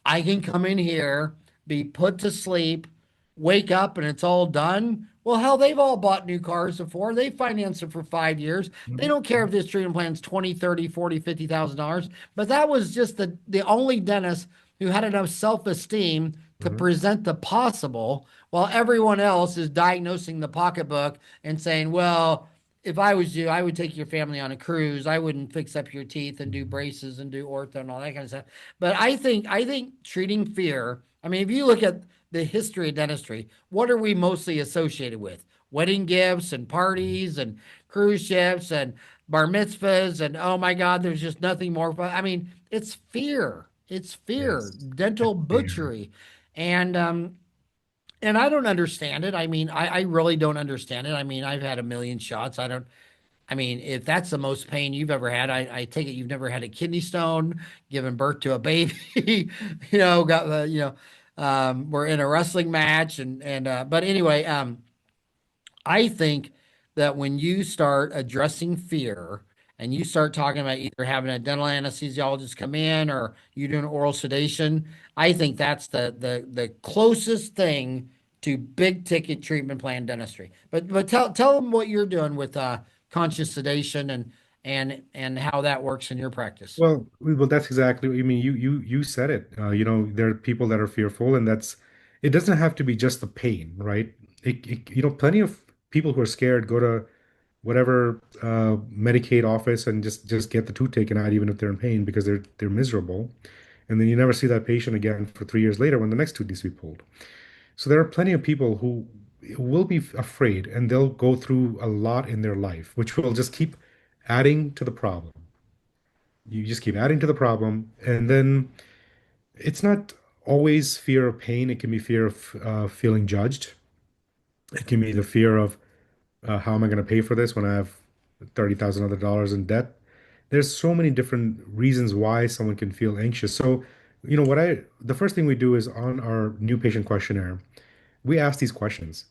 I can come in here, be put to sleep, wake up, and it's all done." Well, hell, they've all bought new cars before. They financed it for 5 years. They Mhm. don't care if this treatment plan's 20, 30, 40, $50,000. But that was just the only dentist who had enough self-esteem to Mhm. present the possible, while everyone else is diagnosing the pocketbook and saying, "Well, if I was you, I would take your family on a cruise. I wouldn't fix up your teeth and do Mhm. braces and do ortho and all that kind of stuff." But I think treating fear. I mean, if you look at the history of dentistry, what are we mostly associated with? Wedding gifts and parties and cruise ships and bar mitzvahs, and oh my God, there's just nothing more fun. I mean, it's fear. It's fear. Yes. Dental It's fear. butchery. And I don't understand it. I mean, I really don't understand it. I mean, I've had a million shots. I don't. I mean, if that's the most pain you've ever had, I take it you've never had a kidney stone, given birth to a baby, got the, we're in a wrestling match but anyway, I think that when you start addressing fear and you start talking about either having a dental anesthesiologist come in or you doing oral sedation, I think that's the closest thing to big ticket treatment plan dentistry. But tell them what you're doing with conscious sedation and how that works in your practice. Well, that's exactly what you mean. You said it. There are people that are fearful, and it doesn't have to be just the pain, right? Plenty of people who are scared go to whatever Medicaid office and just get the tooth taken out, even if they're in pain because they're miserable, and then you never see that patient again for 3 years later when the next tooth needs to be pulled. So there are plenty of people who will be afraid, and they'll go through a lot in their life, which will just keep adding to the problem. You just keep adding to the problem, and then it's not always fear of pain. It can be fear of feeling judged. It can be the fear of how am I going to pay for this when I have $30,000 in debt? There's so many different reasons why someone can feel anxious. So, the first thing we do is on our new patient questionnaire, we ask these questions.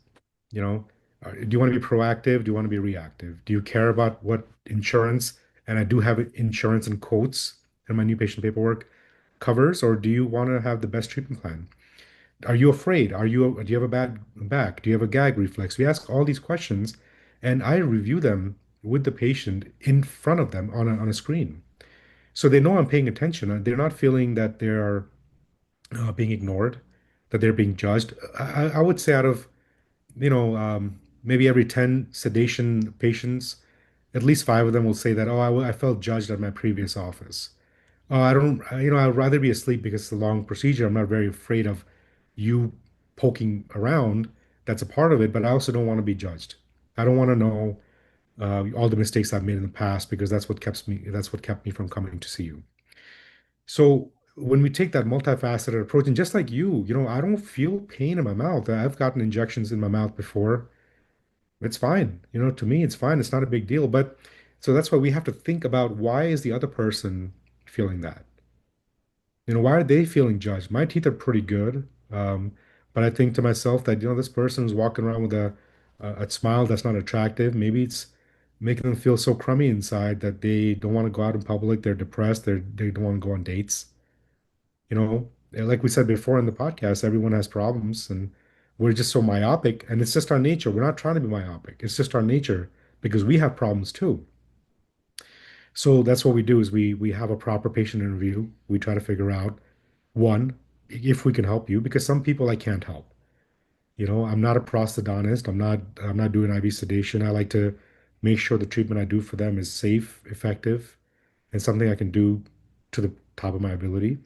You know, do you want to be proactive? Do you want to be reactive? Do you care about what insurance, and I do have insurance and quotes in my new patient paperwork, covers, or do you want to have the best treatment plan? Are you afraid? Do you have a bad back? Do you have a gag reflex? We ask all these questions, and I review them with the patient in front of them on a screen. So they know I'm paying attention. They're not feeling that they're being ignored, that they're being judged. I would say out of maybe every 10 sedation patients, at least five of them will say that, oh, I felt judged at my previous office. Oh, I don't, I'd rather be asleep because it's a long procedure. I'm not very afraid of you poking around. That's a part of it, but I also don't want to be judged. I don't want to know all the mistakes I've made in the past because that's what kept me from coming to see you. So when we take that multifaceted approach, and just like I don't feel pain in my mouth. I've gotten injections in my mouth before. It's fine. To me, it's fine. It's not a big deal. But so that's why we have to think about why is the other person feeling that? Why are they feeling judged? My teeth are pretty good. But I think to myself that, this person's walking around with a smile that's not attractive. Maybe it's making them feel so crummy inside that they don't want to go out in public. They're depressed. They don't want to go on dates. And like we said before in the podcast, everyone has problems and we're just so myopic, and it's just our nature. We're not trying to be myopic. It's just our nature because we have problems too. So that's what we do is we have a proper patient interview. We try to figure out one, if we can help you, because some people I can't help. I'm not a prosthodontist. I'm not doing IV sedation. I like to make sure the treatment I do for them is safe, effective, and something I can do to the top of my ability.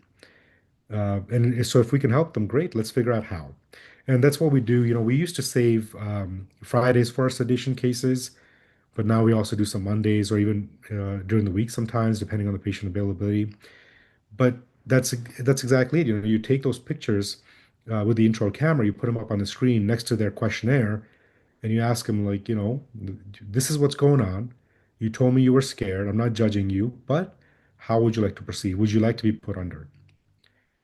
And so if we can help them, great. Let's figure out how. And that's what we do. We used to save Fridays for our sedation cases, but now we also do some Mondays or even during the week sometimes, depending on the patient availability. But that's exactly it. You take those pictures with the intro camera, you put them up on the screen next to their questionnaire, and you ask them like, this is what's going on. You told me you were scared. I'm not judging you, but how would you like to proceed? Would you like to be put under?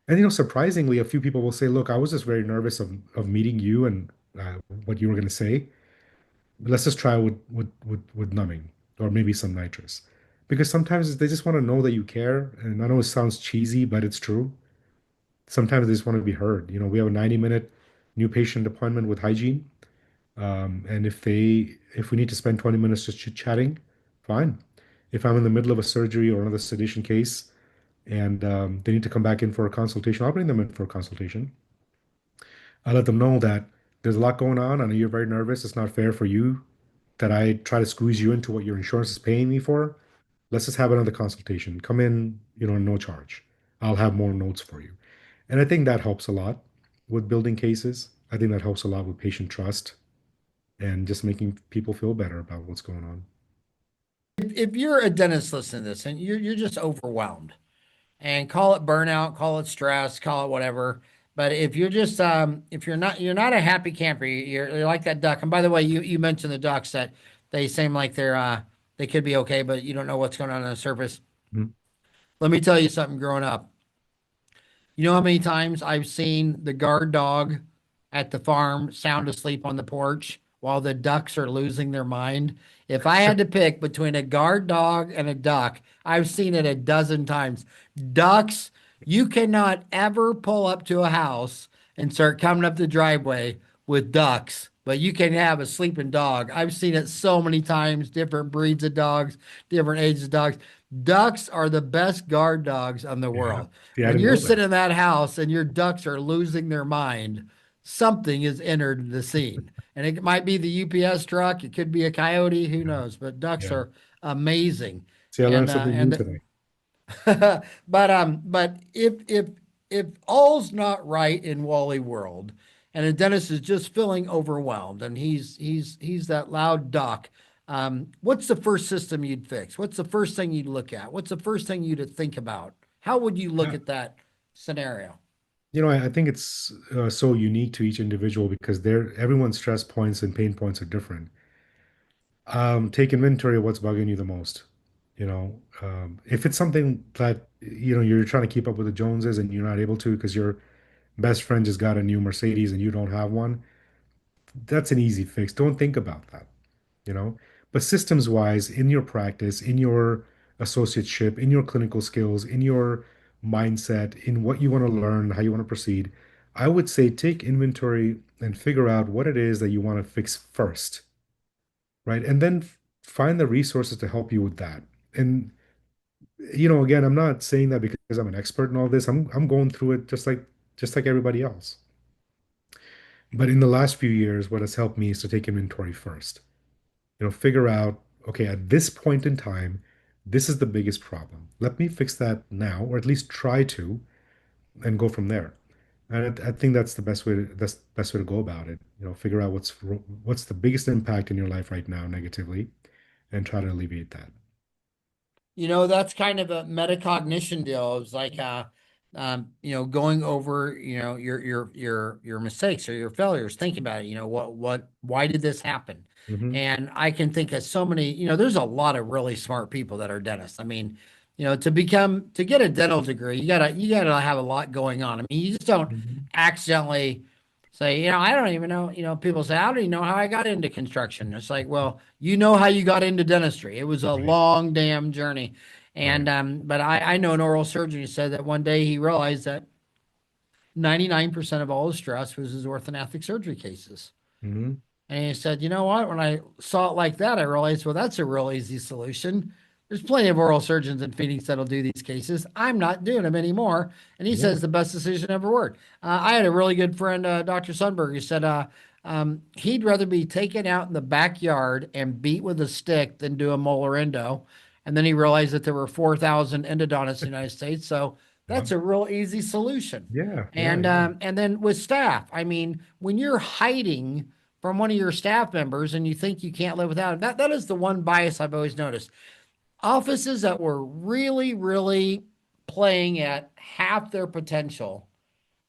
And surprisingly, a few people will say, "Look, I was just very nervous of meeting you and what you were going to say. Let's just try with numbing or maybe some nitrous." Because sometimes they just want to know that you care. And I know it sounds cheesy, but it's true. Sometimes they just want to be heard. We have a 90-minute new patient appointment with hygiene. And if we need to spend 20 minutes just chit-chatting, fine. If I'm in the middle of a surgery or another sedation case, and they need to come back in for a consultation, I'll bring them in for a consultation. I let them know that there's a lot going on. I know you're very nervous. It's not fair for you that I try to squeeze you into what your insurance is paying me for. Let's just have another consultation. Come in, no charge. I'll have more notes for you. And I think that helps a lot with building cases. I think that helps a lot with patient trust and just making people feel better about what's going on. If you're a dentist listening to this and you're just overwhelmed, and call it burnout, call it stress, call it whatever. But if you're just if you're not a happy camper, you're like that duck. And by the way, you mentioned the ducks that they seem like they're they could be okay, but you don't know what's going on the surface. Mhm. Let me tell you something growing up. You know how many times I've seen the guard dog at the farm sound asleep on the porch while the ducks are losing their mind? If I had to pick between a guard dog and a duck, I've seen it a dozen times. Ducks, you cannot ever pull up to a house and start coming up the driveway with ducks, but you can have a sleeping dog. I've seen it so many times, different breeds of dogs, different ages of dogs. Ducks are the best guard dogs in the Yeah. world. Yeah, I When didn't you're know that. sitting in that house and your ducks are losing their mind, something has entered the scene. And it might be the UPS truck, it could be a coyote, who Yeah. knows? But ducks Yeah. are amazing. See, I learned something new And today. but if all's not right in Wally World, and a dentist is just feeling overwhelmed, and he's that loud duck, what's the first system you'd fix? What's the first thing you'd look at? What's the first thing you'd think about? How would you look Yeah. at that scenario? I think it's so unique to each individual because everyone's stress points and pain points are different. Take inventory of what's bugging you the most. If it's something that you're trying to keep up with the Joneses and you're not able to because your best friend just got a new Mercedes and you don't have one, that's an easy fix. Don't think about that, you know. But systems wise, in your practice, in your associateship, in your clinical skills, in your mindset, in what you want to learn, how you want to proceed, I would say take inventory and figure out what it is that you want to fix first, right? And then find the resources to help you with that. And again, I'm not saying that because I'm an expert in all this. I'm going through it just like everybody else. But in the last few years, what has helped me is to take inventory first. Figure out, okay, at this point in time, this is the biggest problem. Let me fix that now, or at least try to, and go from there. And I think that's the best way to go about it. Figure out what's the biggest impact in your life right now negatively, and try to alleviate that. That's kind of a metacognition deal. It's like going over, your mistakes or your failures. Think about it. Why did this happen? Hmm. And I can think of so many, there's a lot of really smart people that are dentists. I mean, to get a dental degree, you gotta have a lot going on. I mean, you just don't Hmm. accidentally say, I don't even know, people say, I don't even know how I got into construction. It's like, well, you know how you got into dentistry. It was a Right, long damn journey. right. But I know an oral surgeon who said that one day he realized that 99% of all his stress was his orthodontic surgery cases. Hmm. And he said, you know what? When I saw it like that, I realized, well, that's a real easy solution. There's plenty of oral surgeons in Phoenix that'll do these cases. I'm not doing them anymore. And he Yeah. says the best decision ever worked. I had a really good friend, Dr. Sundberg, who said he'd rather be taken out in the backyard and beat with a stick than do a molar endo. And then he realized that there were 4,000 endodontists in the United States. So Yeah. that's a real easy solution. Yeah. Yeah. And Yeah. then with staff, I mean, when you're hiding from one of your staff members and you think you can't live without it. That is the one bias I've always noticed. Offices that were really, really playing at half their potential,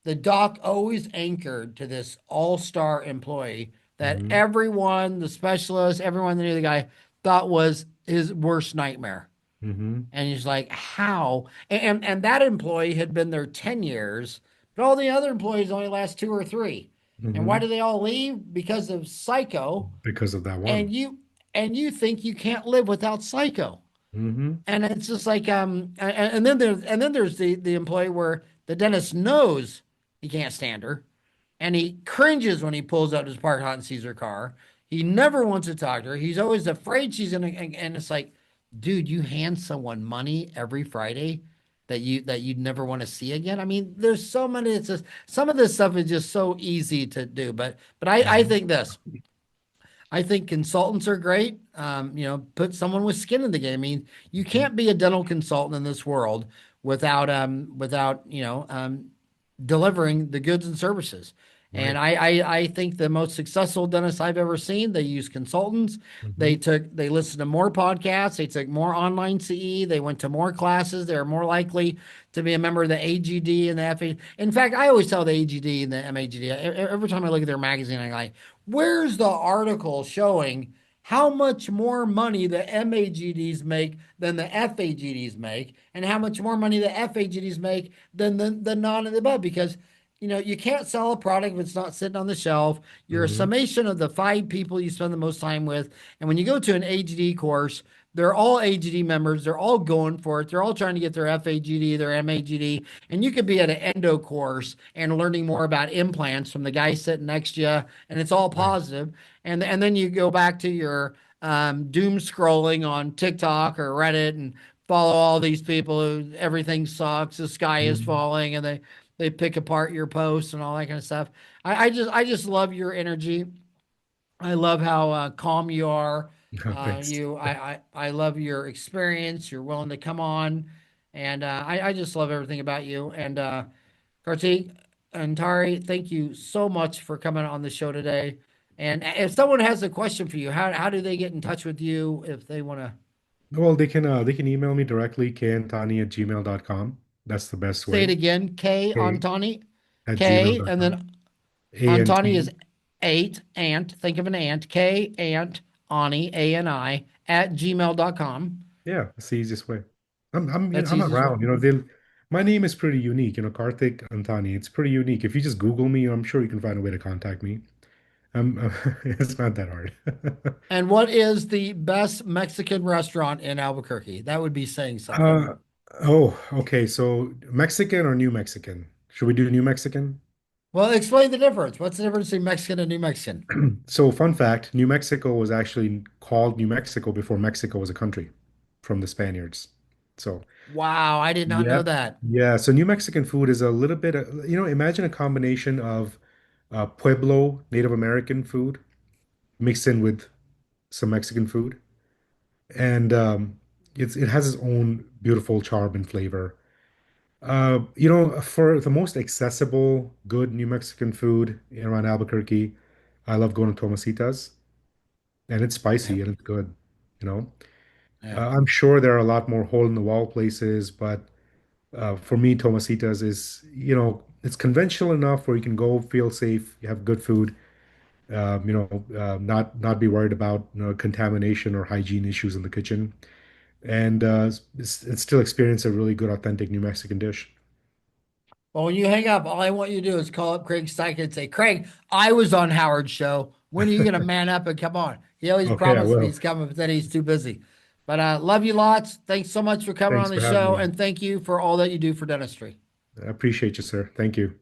the doc always anchored to this all-star employee that Hmm. everyone, the specialist, everyone that knew the guy thought was his worst nightmare. Hmm. And he's like, how? And that employee had been there 10 years, but all the other employees only last two or three. And why Hmm. do they all leave? Because of psycho. Because of that And one. you think you can't live without psycho. Hmm. And it's just like and then there's the employee where the dentist knows he can't stand her and he cringes when he pulls out his parked lot and sees her car. He never wants to talk to her. He's always afraid she's gonna, and it's like, dude, you hand someone money every Friday that you'd never want to see again. I mean, there's so many. It's just some of this stuff is just so easy to do. But I Hmm. think this. I think consultants are great. Put someone with skin in the game. I mean, you can't be a dental consultant in this world without delivering the goods and services. And Right. I think the most successful dentists I've ever seen, they use consultants. Hmm. They listened to more podcasts. They took more online CE. They went to more classes. They're more likely to be a member of the AGD and the FA. In fact, I always tell the AGD and the MAGD every time I look at their magazine, I'm like, where's the article showing how much more money the MAGDs make than the FAGDs make, and how much more money the FAGDs make than the non and the above. Because you can't sell a product if it's not sitting on the shelf. You're a Hmm. summation of the five people you spend the most time with. And when you go to an AGD course, they're all AGD members. They're all going for it. They're all trying to get their FAGD, their MAGD. And you could be at an endo course and learning more about implants from the guy sitting next to you, and it's all Right. positive. And then you go back to your doom scrolling on TikTok or Reddit and follow all these people who everything sucks, the sky is Mhm. falling, and they pick apart your posts and all that kind of stuff. I just love your energy. I love how calm you are. Thanks. I love your experience. You're willing to come on, and I just love everything about you. And Kartik Antari, thank you so much for coming on the show today. And if someone has a question for you, how do they get in touch with you if they want to Well, they can email me directly, kantani@gmail.com. That's the best say it way. again? K K Antani, at K, and gmail.com. then Antani ANT. is eight, ant. Think of an ant. K ant Ani, Ani at gmail.com. Yeah, that's the easiest way. That's the I'm easiest way. around. My name is pretty unique. Kartik Antani. It's pretty unique. If you just Google me, I'm sure you can find a way to contact me. It's not that hard. And what is the best Mexican restaurant in Albuquerque? That would be saying something. Uh, oh, okay. So Mexican or New Mexican? Should we do New Mexican? Well, explain the difference. What's the difference between Mexican and New Mexican? So, fun fact, New Mexico was actually called New Mexico before Mexico was a country from the Spaniards. So, Wow, I did not know yeah. that. Yeah. So, New Mexican food is a little bit, imagine a combination of Pueblo Native American food mixed in with some Mexican food. And it has its own beautiful charm and flavor. For the most accessible, good New Mexican food around Albuquerque, I love going to Tomasitas, and it's Yeah, spicy and it's good. You know, yeah. I'm sure there are a lot more hole in the wall places, but for me, Tomasitas is, it's conventional enough where you can go, feel safe, you have good food, not be worried about contamination or hygiene issues in the kitchen, and it's still experience a really good, authentic New Mexican dish. Well, when you hang up, all I want you to do is call up Craig Steichen and say, Craig, I was on Howard's show. When are you going to man up and come on? He always Okay, I promised me will. he's coming, but then he's too busy. But love you lots. Thanks so much for coming on Thanks the for having show. me. And thank you for all that you do for dentistry. I appreciate you, sir. Thank you.